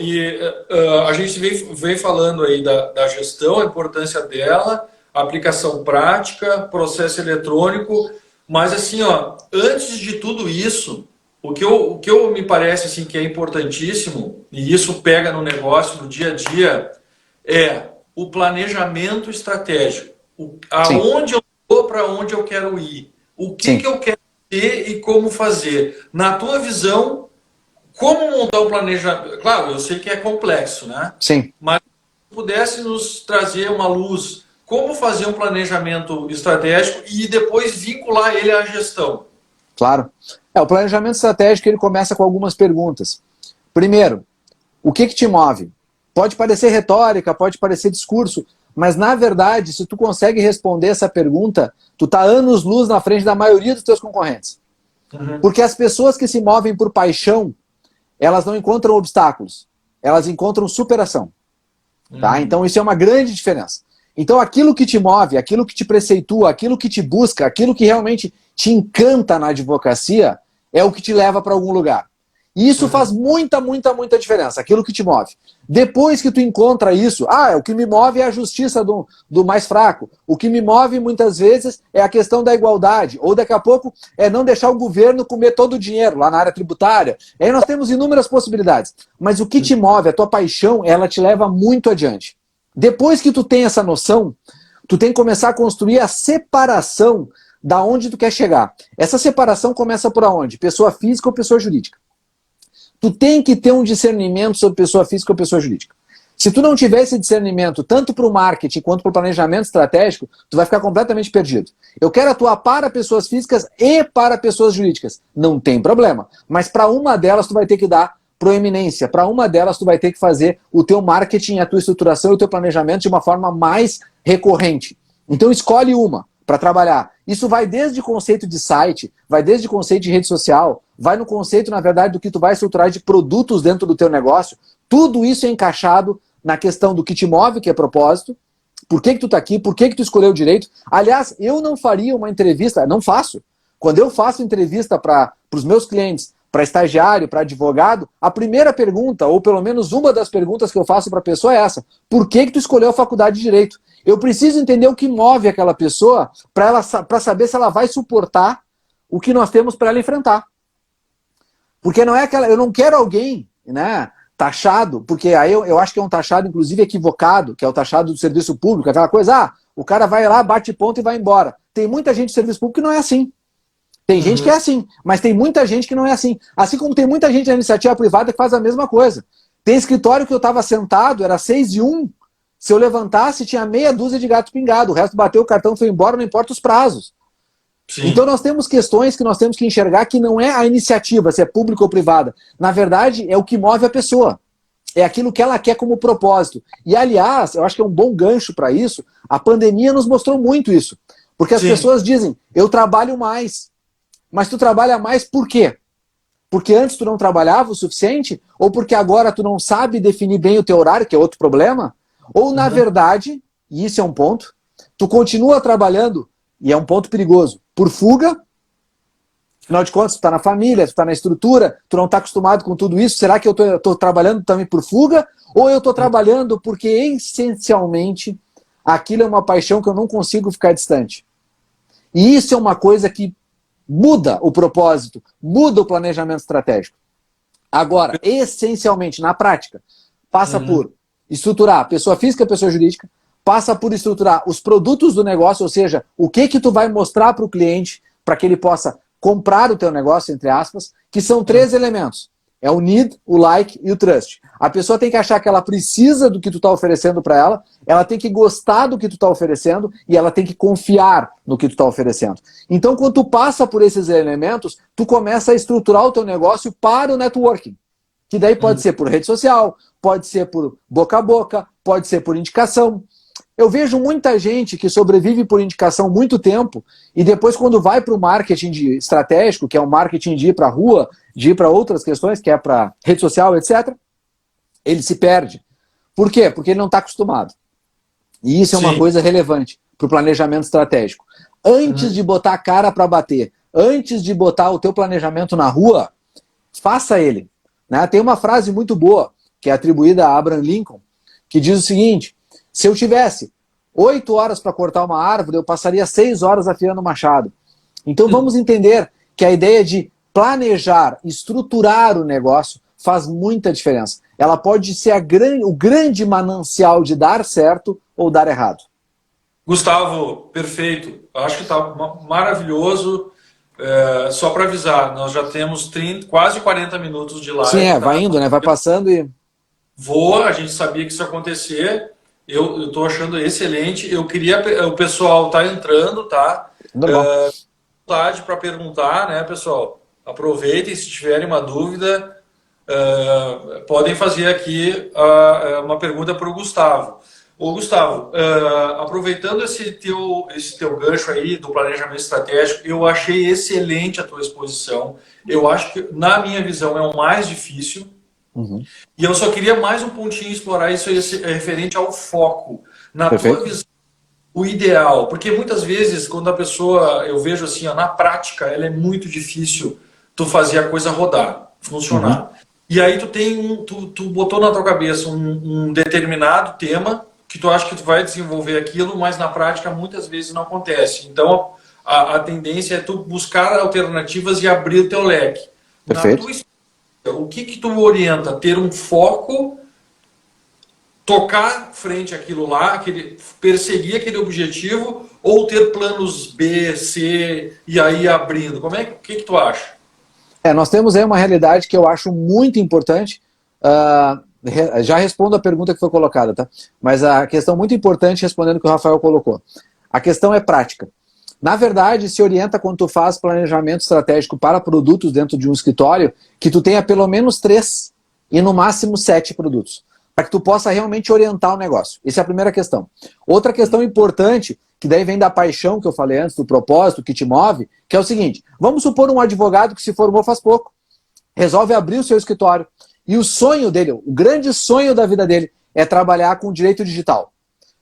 a gente vem falando aí da gestão, a importância dela, aplicação prática, processo eletrônico, mas assim, ó, antes de tudo isso, o que eu me parece assim, que é importantíssimo, e isso pega no negócio, no dia a dia, é o planejamento estratégico. Aonde eu vou, para onde eu quero ir, o que eu quero ter e como fazer. Na tua visão, como montar um planejamento? Claro, eu sei que é complexo, né? Sim. Mas se pudesse nos trazer uma luz, como fazer um planejamento estratégico e depois vincular ele à gestão? Claro. O planejamento estratégico ele começa com algumas perguntas. Primeiro, o que te move? Pode parecer retórica, pode parecer discurso, mas na verdade, se tu consegue responder essa pergunta, tu tá anos-luz na frente da maioria dos teus concorrentes. Porque as pessoas que se movem por paixão, elas não encontram obstáculos, elas encontram superação. Tá? Então isso é uma grande diferença. Então aquilo que te move, aquilo que te preceitua, aquilo que te busca, aquilo que realmente te encanta na advocacia, é o que te leva para algum lugar. E isso faz muita diferença, aquilo que te move. Depois que tu encontra isso, o que me move é a justiça do mais fraco. O que me move muitas vezes é a questão da igualdade. Ou daqui a pouco é não deixar o governo comer todo o dinheiro lá na área tributária. Aí nós temos inúmeras possibilidades. Mas o que te move, a tua paixão, ela te leva muito adiante. Depois que tu tem essa noção, tu tem que começar a construir a separação da onde tu quer chegar. Essa separação começa por onde? Pessoa física ou pessoa jurídica. Tu tem que ter um discernimento sobre pessoa física ou pessoa jurídica. Se tu não tiver esse discernimento, tanto para o marketing quanto para o planejamento estratégico, tu vai ficar completamente perdido. Eu quero atuar para pessoas físicas e para pessoas jurídicas. Não tem problema. Mas para uma delas tu vai ter que dar proeminência. Para uma delas tu vai ter que fazer o teu marketing, a tua estruturação e o teu planejamento de uma forma mais recorrente. Então escolhe uma para trabalhar. Isso vai desde conceito de site, vai desde conceito de rede social, vai no conceito, na verdade, do que tu vai estruturar de produtos dentro do teu negócio. Tudo isso é encaixado na questão do que te move, que é propósito, por que tu tá aqui, por que tu escolheu direito. Aliás, eu não faria uma entrevista, não faço. Quando eu faço entrevista para os meus clientes, para estagiário, para advogado, a primeira pergunta, ou pelo menos uma das perguntas que eu faço para a pessoa é essa: por que tu escolheu a faculdade de Direito? Eu preciso entender o que move aquela pessoa para saber se ela vai suportar o que nós temos para ela enfrentar. Porque não é aquela, eu não quero alguém, né, taxado, porque aí eu acho que é um taxado, inclusive, equivocado, que é o taxado do serviço público, aquela coisa, o cara vai lá, bate ponto e vai embora. Tem muita gente do serviço público que não é assim. Tem gente que é assim, mas tem muita gente que não é assim. Assim como tem muita gente na iniciativa privada que faz a mesma coisa. Tem escritório que eu estava sentado, era 6:01, se eu levantasse tinha meia dúzia de gato pingado, o resto bateu o cartão, foi embora, não importa os prazos. Sim. Então nós temos questões que nós temos que enxergar que não é a iniciativa, se é pública ou privada. Na verdade, é o que move a pessoa. É aquilo que ela quer como propósito. E, aliás, eu acho que é um bom gancho para isso, a pandemia nos mostrou muito isso. Porque as pessoas dizem, eu trabalho mais. Mas tu trabalha mais por quê? Porque antes tu não trabalhava o suficiente? Ou porque agora tu não sabe definir bem o teu horário, que é outro problema? Ou, na verdade, e isso é um ponto, tu continua trabalhando, e é um ponto perigoso, por fuga, Afinal de contas, tu está na família, tu está na estrutura, tu não está acostumado com tudo isso. Será que eu estou trabalhando também por fuga? Ou eu estou trabalhando porque, essencialmente, aquilo é uma paixão que eu não consigo ficar distante? E isso é uma coisa que muda o propósito, muda o planejamento estratégico. Agora, essencialmente, na prática, passa por estruturar pessoa física, pessoa jurídica, passa por estruturar os produtos do negócio, ou seja, o que tu vai mostrar para o cliente para que ele possa comprar o teu negócio, entre aspas, que são 3 elementos. É o need, o like e o trust. A pessoa tem que achar que ela precisa do que tu está oferecendo para ela tem que gostar do que tu está oferecendo e ela tem que confiar no que tu está oferecendo. Então, quando tu passa por esses elementos, tu começa a estruturar o teu negócio para o networking. Que daí pode ser por rede social, pode ser por boca a boca, pode ser por indicação. Eu vejo muita gente que sobrevive por indicação muito tempo e depois quando vai para o marketing estratégico, que é o marketing de ir para a rua, de ir para outras questões, que é para rede social, etc., ele se perde. Por quê? Porque ele não está acostumado. E isso é uma coisa relevante para o planejamento estratégico. Antes de botar a cara para bater, antes de botar o teu planejamento na rua, faça ele. Né? Tem uma frase muito boa, que é atribuída a Abraham Lincoln, que diz o seguinte: se eu tivesse 8 horas para cortar uma árvore, eu passaria 6 horas afiando o machado. Então vamos entender que a ideia de planejar, estruturar o negócio faz muita diferença. Ela pode ser o grande manancial de dar certo ou dar errado. Gustavo, perfeito. Acho que está maravilhoso. Só para avisar, nós já temos quase 40 minutos de live. Sim, vai indo, né? Vai passando e... Voa, a gente sabia que isso ia acontecer. Eu estou achando excelente. Eu queria... O pessoal está entrando, tá? Vontade para perguntar, né, pessoal? Aproveitem, se tiverem uma dúvida, podem fazer aqui uma pergunta para o Gustavo. Ô, Gustavo, aproveitando esse teu gancho aí do planejamento estratégico, eu achei excelente a tua exposição. Eu acho que, na minha visão, é o mais difícil. E eu só queria mais um pontinho explorar isso referente ao foco. Na tua visão, o ideal. Porque muitas vezes, quando a pessoa, eu vejo assim, na prática, ela é muito difícil tu fazer a coisa rodar, funcionar. E aí tu botou na tua cabeça um determinado tema que tu acha que tu vai desenvolver aquilo, mas na prática muitas vezes não acontece. Então a tendência é tu buscar alternativas e abrir o teu leque. Perfeito. Na tua, o que tu orienta? Ter um foco, tocar frente àquilo lá, perseguir aquele objetivo, ou ter planos B, C e aí abrindo? O que tu acha? Nós temos aí uma realidade que eu acho muito importante. Já respondo a pergunta que foi colocada, tá? Mas a questão muito importante, respondendo o que o Rafael colocou. A questão é prática. Na verdade, se orienta quando tu faz planejamento estratégico para produtos dentro de um escritório, que tu tenha pelo menos 3 e no máximo 7 produtos, para que tu possa realmente orientar o negócio. Essa é a primeira questão. Outra questão importante, que daí vem da paixão que eu falei antes, do propósito que te move, que é o seguinte: vamos supor um advogado que se formou faz pouco, resolve abrir o seu escritório, e o sonho dele, o grande sonho da vida dele, é trabalhar com direito digital.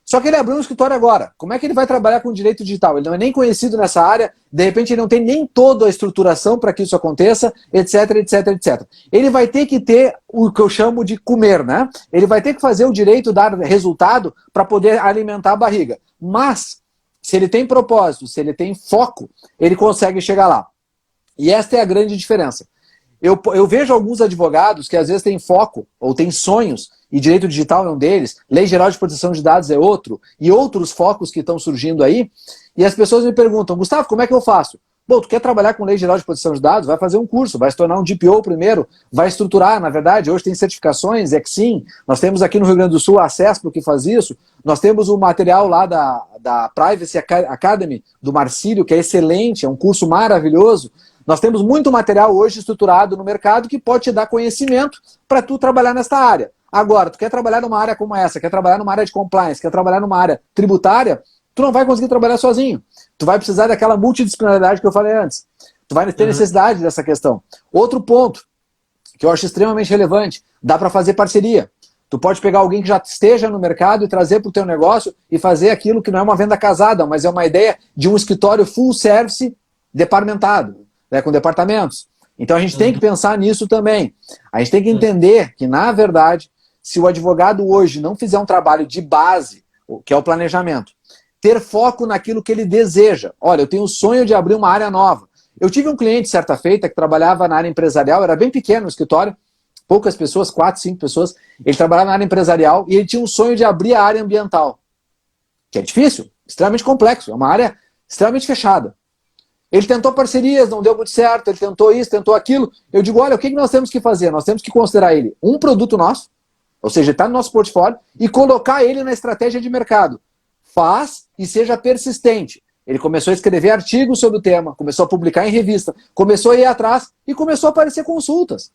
Só que ele abriu um escritório agora. Como é que ele vai trabalhar com direito digital? Ele não é nem conhecido nessa área, de repente ele não tem nem toda a estruturação para que isso aconteça, etc, etc, etc. Ele vai ter que ter o que eu chamo de comer, né? Ele vai ter que fazer o direito dar resultado para poder alimentar a barriga. Mas, se ele tem propósito, se ele tem foco, ele consegue chegar lá. E esta é a grande diferença. Eu vejo alguns advogados que às vezes têm foco ou têm sonhos, e direito digital é um deles, lei geral de proteção de dados é outro, e outros focos que estão surgindo aí, e as pessoas me perguntam: Gustavo, como é que eu faço? Bom, tu quer trabalhar com lei geral de proteção de dados? Vai fazer um curso, vai se tornar um DPO primeiro, vai estruturar, na verdade, hoje tem certificações, sim, nós temos aqui no Rio Grande do Sul acesso para o que faz isso, nós temos o material lá da Privacy Academy, do Marcílio, que é excelente, é um curso maravilhoso. Nós temos muito material hoje estruturado no mercado que pode te dar conhecimento para tu trabalhar nesta área. Agora, tu quer trabalhar numa área como essa, quer trabalhar numa área de compliance, quer trabalhar numa área tributária, tu não vai conseguir trabalhar sozinho. Tu vai precisar daquela multidisciplinaridade que eu falei antes. Tu vai ter necessidade dessa questão. Outro ponto, que eu acho extremamente relevante, dá para fazer parceria. Tu pode pegar alguém que já esteja no mercado e trazer para o teu negócio e fazer aquilo que não é uma venda casada, mas é uma ideia de um escritório full service departamentado. né, com departamentos. Então a gente tem que pensar nisso também. A gente tem que entender que, na verdade, se o advogado hoje não fizer um trabalho de base, que é o planejamento, ter foco naquilo que ele deseja. Olha, eu tenho o sonho de abrir uma área nova. Eu tive um cliente, certa feita, que trabalhava na área empresarial, era bem pequeno no escritório, poucas pessoas, 4, 5 pessoas. Ele trabalhava na área empresarial e ele tinha um sonho de abrir a área ambiental, que é difícil, extremamente complexo, é uma área extremamente fechada. Ele tentou parcerias, não deu muito certo, ele tentou isso, tentou aquilo. Eu digo, olha, o que nós temos que fazer? Nós temos que considerar ele um produto nosso, ou seja, está no nosso portfólio, e colocar ele na estratégia de mercado. Faz e seja persistente. Ele começou a escrever artigos sobre o tema, começou a publicar em revista, começou a ir atrás e começou a aparecer consultas.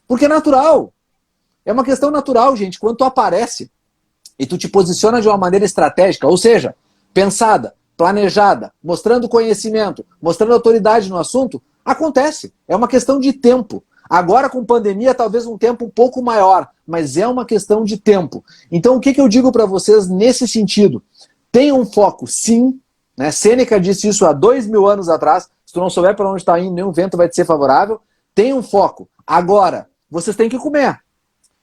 Porque é natural. É uma questão natural, gente. Quando tu aparece e tu te posiciona de uma maneira estratégica, ou seja, pensada, planejada, mostrando conhecimento, mostrando autoridade no assunto, acontece. É uma questão de tempo. Agora, com pandemia, talvez um tempo um pouco maior, mas é uma questão de tempo. Então, o que eu digo para vocês nesse sentido? Tenha um foco, sim. Né? Sêneca disse isso há 2000 anos atrás. Se tu não souber para onde está indo, nenhum vento vai te ser favorável. Tenha um foco. Agora, vocês têm que comer.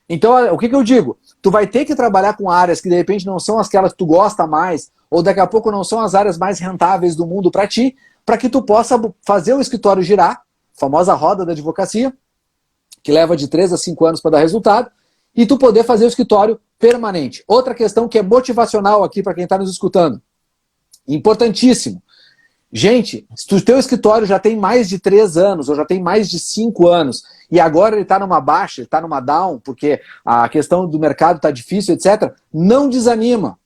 Então, o que eu digo? Tu vai ter que trabalhar com áreas que, de repente, não são aquelas que tu gosta mais, ou daqui a pouco não são as áreas mais rentáveis do mundo para ti, para que tu possa fazer o escritório girar, a famosa roda da advocacia, que leva de 3 a 5 anos para dar resultado, e tu poder fazer o escritório permanente. Outra questão que é motivacional aqui para quem está nos escutando. Importantíssimo. Gente, se o teu escritório já tem mais de 3 anos, ou já tem mais de 5 anos, e agora ele está numa baixa, ele está numa down, porque a questão do mercado está difícil, etc., não desanima.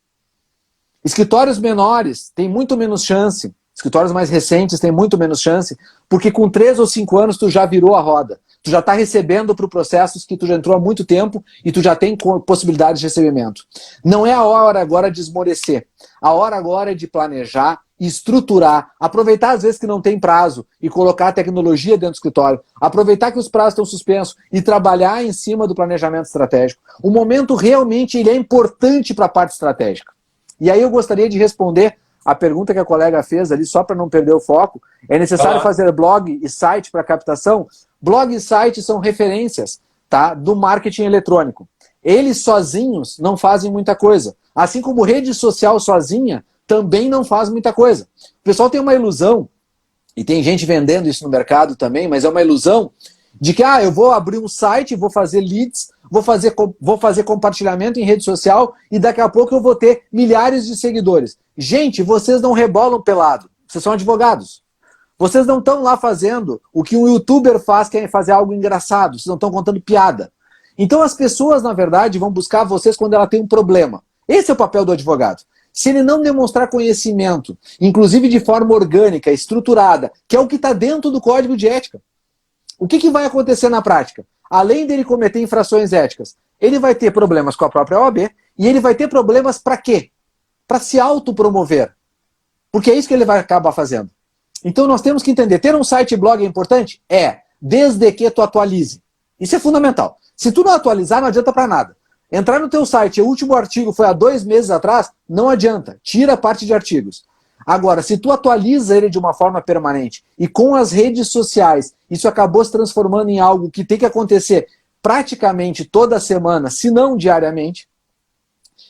Escritórios menores têm muito menos chance, escritórios mais recentes têm muito menos chance, porque com 3 ou 5 anos tu já virou a roda. Tu já está recebendo para processos que tu já entrou há muito tempo e tu já tem possibilidade de recebimento. Não é a hora agora de esmorecer. A hora agora é de planejar, estruturar, aproveitar às vezes que não tem prazo e colocar a tecnologia dentro do escritório, aproveitar que os prazos estão suspensos e trabalhar em cima do planejamento estratégico. O momento realmente ele é importante para a parte estratégica. E aí eu gostaria de responder a pergunta que a colega fez ali, só para não perder o foco. É necessário fazer blog e site para captação? Blog e site são referências, tá, do marketing eletrônico. Eles sozinhos não fazem muita coisa. Assim como rede social sozinha também não faz muita coisa. O pessoal tem uma ilusão, e tem gente vendendo isso no mercado também, mas é uma ilusão de que eu vou abrir um site, vou fazer leads, vou fazer compartilhamento em rede social e daqui a pouco eu vou ter milhares de seguidores. Gente, vocês não rebolam pelado. Vocês são advogados. Vocês não estão lá fazendo o que um youtuber faz, que é fazer algo engraçado. Vocês não estão contando piada. Então as pessoas, na verdade, vão buscar vocês quando ela tem um problema. Esse é o papel do advogado. Se ele não demonstrar conhecimento, inclusive de forma orgânica, estruturada, que é o que está dentro do código de ética, o que vai acontecer na prática? Além dele cometer infrações éticas, ele vai ter problemas com a própria OAB e ele vai ter problemas para quê? Para se autopromover. Porque é isso que ele vai acabar fazendo. Então nós temos que entender, ter um site e blog é importante? É, desde que tu atualize. Isso é fundamental. Se tu não atualizar, não adianta para nada. Entrar no teu site, o último artigo foi há 2 meses atrás, não adianta. Tira a parte de artigos. Agora, se tu atualiza ele de uma forma permanente e com as redes sociais, isso acabou se transformando em algo que tem que acontecer praticamente toda semana, se não diariamente,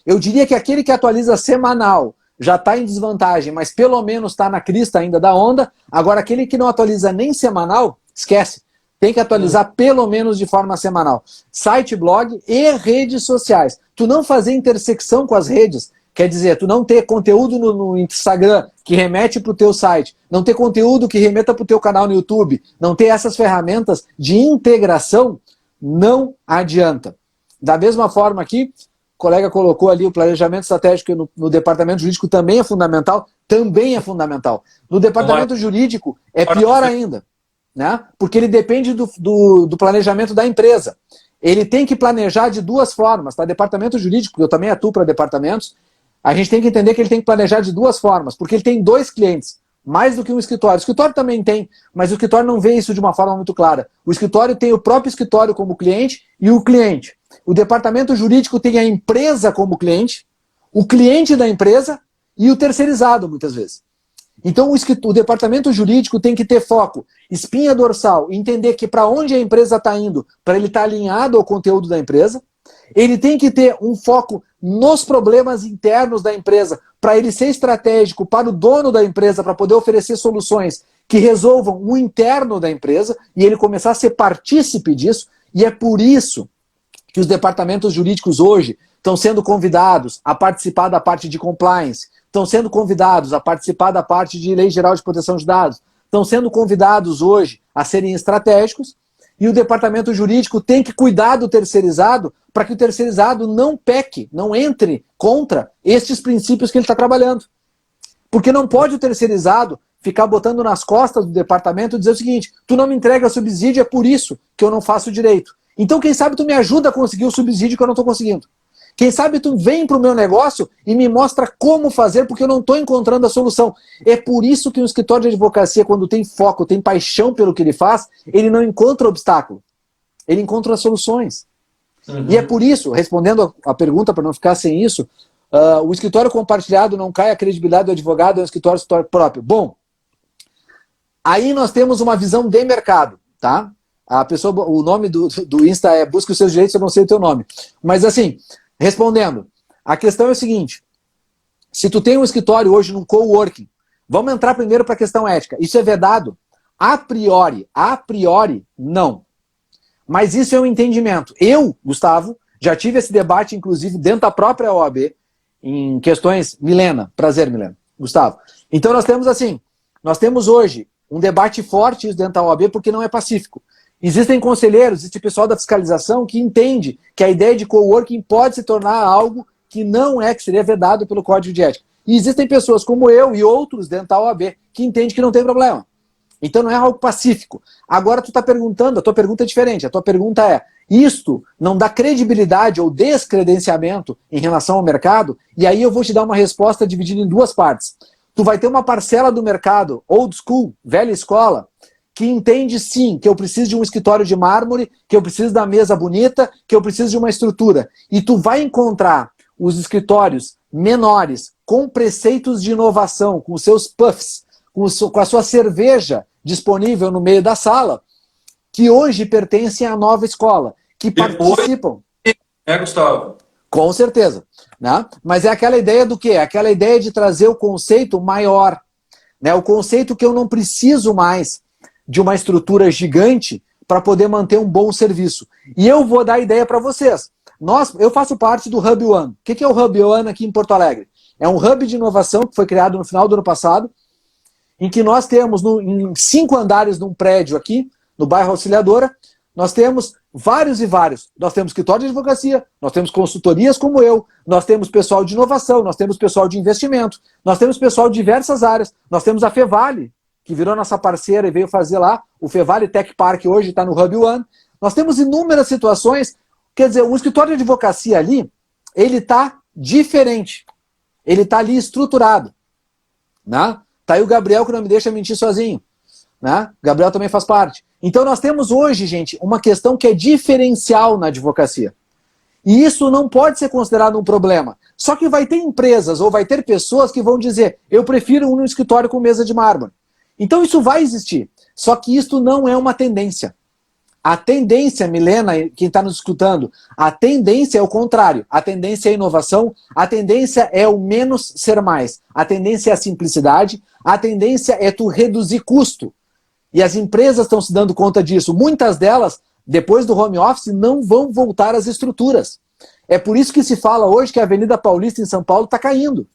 eu diria que aquele que atualiza semanal já está em desvantagem, mas pelo menos está na crista ainda da onda. Agora, aquele que não atualiza nem semanal, esquece. Tem que atualizar pelo menos de forma semanal. Site, blog e redes sociais. Tu não fazer intersecção com as redes, quer dizer, tu não ter conteúdo no Instagram que remete para o teu site, não ter conteúdo que remeta para o teu canal no YouTube, não ter essas ferramentas de integração, não adianta. Da mesma forma aqui, o colega colocou ali o planejamento estratégico no departamento jurídico também é fundamental. Também é fundamental. No departamento jurídico é pior ainda, né? Porque ele depende do planejamento da empresa. Ele tem que planejar de 2 formas. Tá? Departamento jurídico, eu também atuo para departamentos, a gente tem que entender que ele tem que planejar de 2 formas, porque ele tem 2 clientes, mais do que um escritório. O escritório também tem, mas o escritório não vê isso de uma forma muito clara. O escritório tem o próprio escritório como cliente e o cliente. O departamento jurídico tem a empresa como cliente, o cliente da empresa e o terceirizado, muitas vezes. Então o departamento jurídico tem que ter foco, espinha dorsal, entender que para onde a empresa está indo, para ele estar alinhado ao conteúdo da empresa. Ele tem que ter um foco nos problemas internos da empresa, para ele ser estratégico para o dono da empresa, para poder oferecer soluções que resolvam o interno da empresa e ele começar a ser partícipe disso. E é por isso que os departamentos jurídicos hoje estão sendo convidados a participar da parte de compliance, estão sendo convidados a participar da parte de Lei Geral de Proteção de Dados, estão sendo convidados hoje a serem estratégicos, e o departamento jurídico tem que cuidar do terceirizado para que o terceirizado não peque, não entre contra estes princípios que ele está trabalhando. Porque não pode o terceirizado ficar botando nas costas do departamento e dizer o seguinte: tu não me entrega subsídio, é por isso que eu não faço direito. Então quem sabe tu me ajuda a conseguir o subsídio que eu não estou conseguindo. Quem sabe tu vem para o meu negócio e me mostra como fazer, porque eu não estou encontrando a solução. É por isso que um escritório de advocacia, quando tem foco, tem paixão pelo que ele faz, ele não encontra obstáculo. Ele encontra as soluções. Uhum. E é por isso, respondendo a pergunta, para não ficar sem isso, o escritório compartilhado não cai a credibilidade do advogado, é um escritório próprio. Bom, aí nós temos uma visão de mercado, tá? A pessoa, o nome do Insta é Busque os Seus Direitos, eu não sei o teu nome. Mas assim, respondendo, a questão é o seguinte: se tu tem um escritório hoje num coworking, vamos entrar primeiro para a questão ética. Isso é vedado? A priori, não. Mas isso é um entendimento. Eu, Gustavo, já tive esse debate, inclusive, dentro da própria OAB, em questões... Milena, prazer, Milena. Gustavo. Então nós temos assim, nós temos hoje um debate forte dentro da OAB porque não é pacífico. Existem conselheiros, existe pessoal da fiscalização que entende que a ideia de coworking pode se tornar algo que não é, que seria vedado pelo Código de Ética. E existem pessoas como eu e outros dentro da OAB que entendem que não tem problema. Então não é algo pacífico. Agora tu está perguntando, a tua pergunta é diferente. A tua pergunta é: isto não dá credibilidade ou descredenciamento em relação ao mercado? E aí eu vou te dar uma resposta dividida em duas partes. Tu vai ter uma parcela do mercado, old school, velha escola, que entende sim que eu preciso de um escritório de mármore, que eu preciso da mesa bonita, que eu preciso de uma estrutura. E tu vai encontrar os escritórios menores, com preceitos de inovação, com os seus puffs, com a sua cerveja disponível no meio da sala, que hoje pertencem à nova escola, que participam. É, Gustavo? Com certeza. Né? Mas é aquela ideia do quê? Aquela ideia de trazer o conceito maior. Né? O conceito que eu não preciso mais de uma estrutura gigante para poder manter um bom serviço. E eu vou dar a ideia para vocês. Eu faço parte do Hub One. O que é o Hub One aqui em Porto Alegre? É um hub de inovação que foi criado no final do ano passado, em que nós temos em 5 andares num prédio aqui, no bairro Auxiliadora, nós temos vários e vários. Nós temos escritório de advocacia, nós temos consultorias como eu, nós temos pessoal de inovação, nós temos pessoal de investimento, nós temos pessoal de diversas áreas, nós temos a Fevale, que virou nossa parceira e veio fazer lá, o Fevale Tech Park hoje está no Hub One. Nós temos inúmeras situações, quer dizer, o escritório de advocacia ali, ele está diferente, ele está ali estruturado. Né? Tá aí o Gabriel que não me deixa mentir sozinho. Né? O Gabriel também faz parte. Então nós temos hoje, gente, uma questão que é diferencial na advocacia. E isso não pode ser considerado um problema. Só que vai ter empresas ou vai ter pessoas que vão dizer: eu prefiro um escritório com mesa de mármore. Então isso vai existir. Só que isso não é uma tendência. A tendência, Milena, quem está nos escutando, a tendência é o contrário. A tendência é a inovação, a tendência é o menos ser mais. A tendência é a simplicidade, a tendência é tu reduzir custo. E as empresas estão se dando conta disso. Muitas delas, depois do home office, não vão voltar às estruturas. É por isso que se fala hoje que a Avenida Paulista em São Paulo está caindo.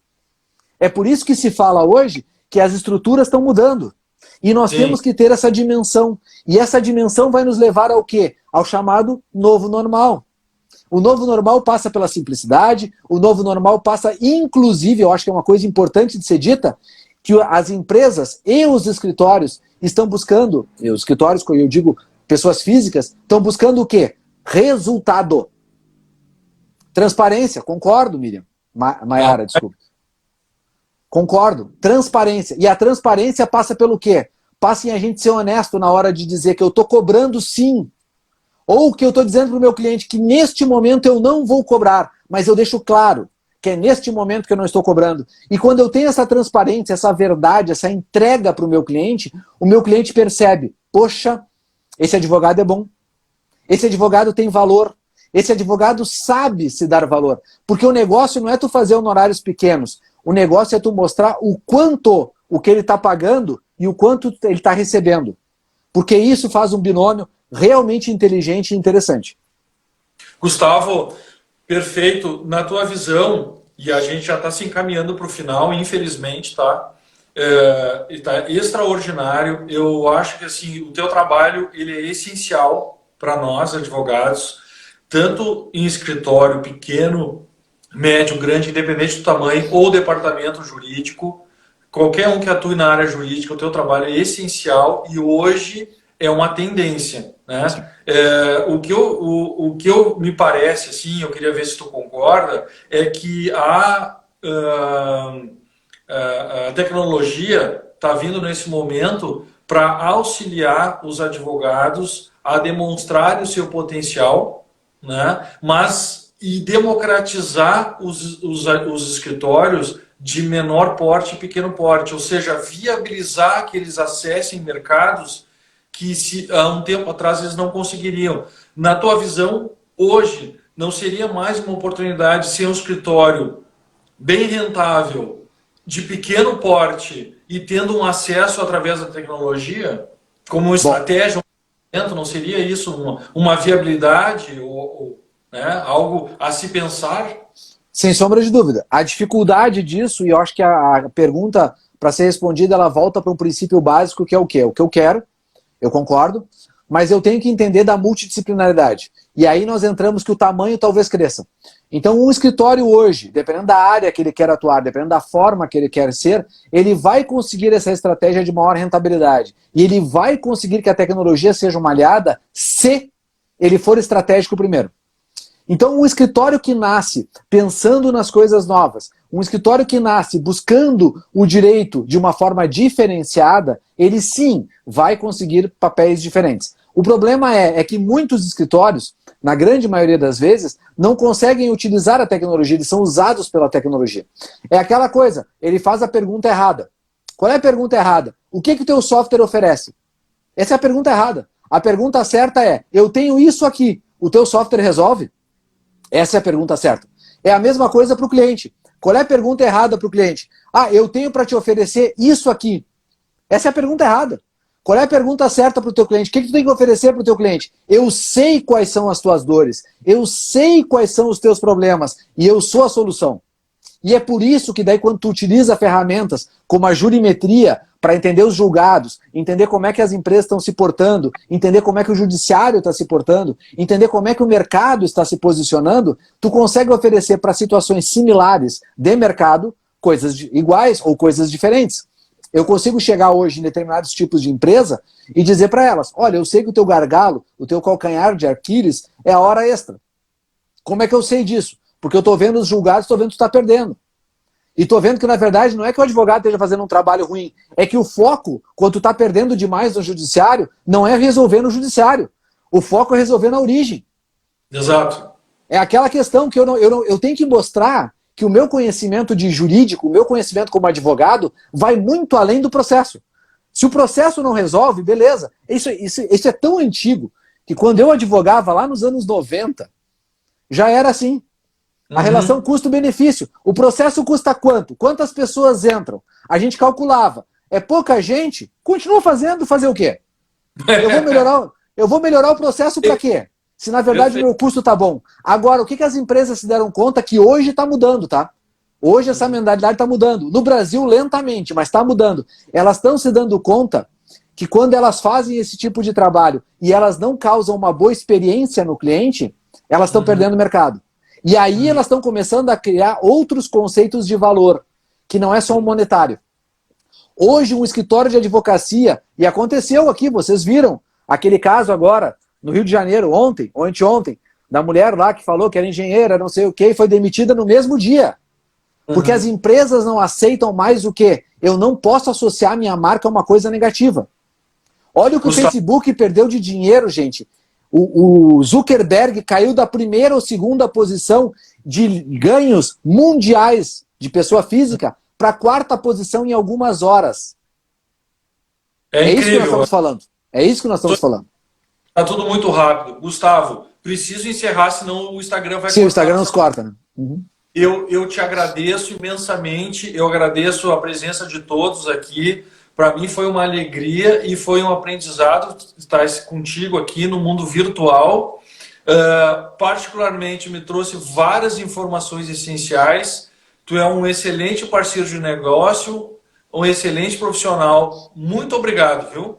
É por isso que se fala hoje que as estruturas estão mudando. E nós temos que ter essa dimensão. E essa dimensão vai nos levar ao quê? Ao chamado novo normal. O novo normal passa pela simplicidade, o novo normal passa, inclusive, eu acho que é uma coisa importante de ser dita, que as empresas e os escritórios estão buscando, e os escritórios, eu digo pessoas físicas, estão buscando o quê? Resultado. Transparência, concordo, Miriam. Maiara, desculpa. Concordo. Transparência. E a transparência passa pelo quê? Passa em a gente ser honesto na hora de dizer que eu estou cobrando sim. Ou que eu estou dizendo para o meu cliente que neste momento eu não vou cobrar, mas eu deixo claro que é neste momento que eu não estou cobrando. E quando eu tenho essa transparência, essa verdade, essa entrega para o meu cliente percebe, poxa, esse advogado é bom, esse advogado tem valor, esse advogado sabe se dar valor. Porque o negócio não é tu fazer honorários pequenos, o negócio é tu mostrar o quanto o que ele está pagando e o quanto ele está recebendo. Porque isso faz um binômio realmente inteligente e interessante. Gustavo, perfeito. Na tua visão, e a gente já está se encaminhando para o final, infelizmente, tá? Tá extraordinário. Eu acho que assim, o teu trabalho ele é essencial para nós, advogados, tanto em escritório pequeno, médio, grande, independente do tamanho, ou departamento jurídico. Qualquer um que atue na área jurídica, o teu trabalho é essencial e hoje é uma tendência, né? O que me parece, assim, eu queria ver se tu concorda, é que a tecnologia está vindo nesse momento para auxiliar os advogados a demonstrarem o seu potencial, né? Mas e democratizar os escritórios de menor porte e pequeno porte, ou seja, viabilizar que eles acessem mercados que há um tempo atrás eles não conseguiriam. Na tua visão, hoje, não seria mais uma oportunidade ser um escritório bem rentável, de pequeno porte e tendo um acesso através da tecnologia, como uma estratégia, não seria isso uma viabilidade né, algo a se pensar? Sem sombra de dúvida. A dificuldade disso, e eu acho que a pergunta, para ser respondida, ela volta para um princípio básico, que é o quê? O que eu quero, eu concordo, mas eu tenho que entender da multidisciplinaridade. E aí nós entramos que o tamanho talvez cresça. Então um escritório hoje, dependendo da área que ele quer atuar, dependendo da forma que ele quer ser, ele vai conseguir essa estratégia de maior rentabilidade. E ele vai conseguir que a tecnologia seja uma aliada se ele for estratégico primeiro. Então um escritório que nasce pensando nas coisas novas, um escritório que nasce buscando o direito de uma forma diferenciada, ele sim vai conseguir papéis diferentes. O problema é que muitos escritórios, na grande maioria das vezes, não conseguem utilizar a tecnologia, eles são usados pela tecnologia. É aquela coisa, ele faz a pergunta errada. Qual é a pergunta errada? O que o teu software oferece? Essa é a pergunta errada. A pergunta certa é, eu tenho isso aqui, o teu software resolve? Essa é a pergunta certa. É a mesma coisa para o cliente. Qual é a pergunta errada para o cliente? Ah, eu tenho para te oferecer isso aqui. Essa é a pergunta errada. Qual é a pergunta certa para o teu cliente? O que tu tem que oferecer para o teu cliente? Eu sei quais são as tuas dores. Eu sei quais são os teus problemas. E eu sou a solução. E é por isso que daí quando tu utiliza ferramentas como a jurimetria para entender os julgados, entender como é que as empresas estão se portando, entender como é que o judiciário está se portando, entender como é que o mercado está se posicionando, tu consegue oferecer para situações similares de mercado coisas iguais ou coisas diferentes. Eu consigo chegar hoje em determinados tipos de empresa e dizer para elas, olha, eu sei que o teu gargalo, o teu calcanhar de Aquiles é a hora extra. Como é que eu sei disso? Porque eu estou vendo os julgados, estou vendo que tu está perdendo. E estou vendo que, na verdade, não é que o advogado esteja fazendo um trabalho ruim, é que o foco, quando tu está perdendo demais no judiciário, não é resolver no judiciário. O foco é resolver na origem. Exato. É aquela questão que eu tenho que mostrar que o meu conhecimento de jurídico, o meu conhecimento como advogado, vai muito além do processo. Se o processo não resolve, beleza. Isso é tão antigo que quando eu advogava lá nos anos 90, já era assim. A relação custo-benefício. O processo custa quanto? Quantas pessoas entram? A gente calculava. É pouca gente? Continua fazendo, fazer o quê? Eu vou melhorar o processo para quê? Se na verdade o meu custo está bom. Agora, o que as empresas se deram conta que hoje está mudando, tá? Hoje essa mentalidade está mudando. No Brasil, lentamente, mas está mudando. Elas estão se dando conta que quando elas fazem esse tipo de trabalho e elas não causam uma boa experiência no cliente, elas estão perdendo o mercado. E aí elas estão começando a criar outros conceitos de valor, que não é só o monetário. Hoje um escritório de advocacia, e aconteceu aqui, vocês viram, aquele caso agora, no Rio de Janeiro, ontem, ou anteontem, da mulher lá que falou que era engenheira, não sei o quê, e foi demitida no mesmo dia. Porque as empresas não aceitam mais o quê? Eu não posso associar minha marca a uma coisa negativa. Olha o que o Facebook perdeu de dinheiro, gente. O Zuckerberg caiu da primeira ou segunda posição de ganhos mundiais de pessoa física para a 4ª posição em algumas horas. É isso que nós incrível. estamos falando. É isso que nós estamos falando. Tá tudo muito rápido. Gustavo, preciso encerrar, senão o Instagram vai Sim, cortar. o Instagram nos corta, né? Uhum. Eu te agradeço imensamente, eu agradeço a presença de todos aqui. Para mim foi uma alegria e foi um aprendizado estar contigo aqui no mundo virtual. Particularmente me trouxe várias informações essenciais. Tu é um excelente parceiro de negócio, um excelente profissional. Muito obrigado, viu?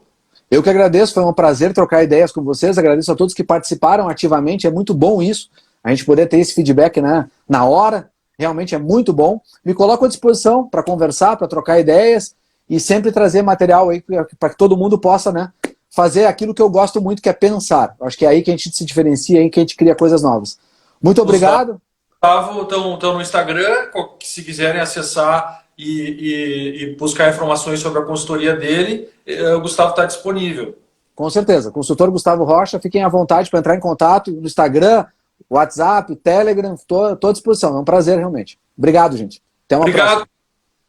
Eu que agradeço, foi um prazer trocar ideias com vocês. Agradeço a todos que participaram ativamente. É muito bom isso, a gente poder ter esse feedback, né, na hora. Realmente é muito bom. Me coloco à disposição para conversar, para trocar ideias e sempre trazer material aí para que todo mundo possa, né, fazer aquilo que eu gosto muito, que é pensar. Acho que é aí que a gente se diferencia, aí que a gente cria coisas novas. Muito obrigado. Gustavo, estão no Instagram, se quiserem acessar e buscar informações sobre a consultoria dele, o Gustavo está disponível. Com certeza. Consultor Gustavo Rocha, fiquem à vontade para entrar em contato no Instagram, WhatsApp, Telegram, estou à disposição. É um prazer, realmente. Obrigado, gente. Até uma próxima. Obrigado.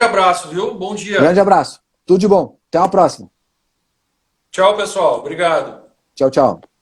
Um abraço, viu? Bom dia. Grande abraço. Tudo de bom. Até uma próxima. Tchau, pessoal. Obrigado. Tchau, tchau.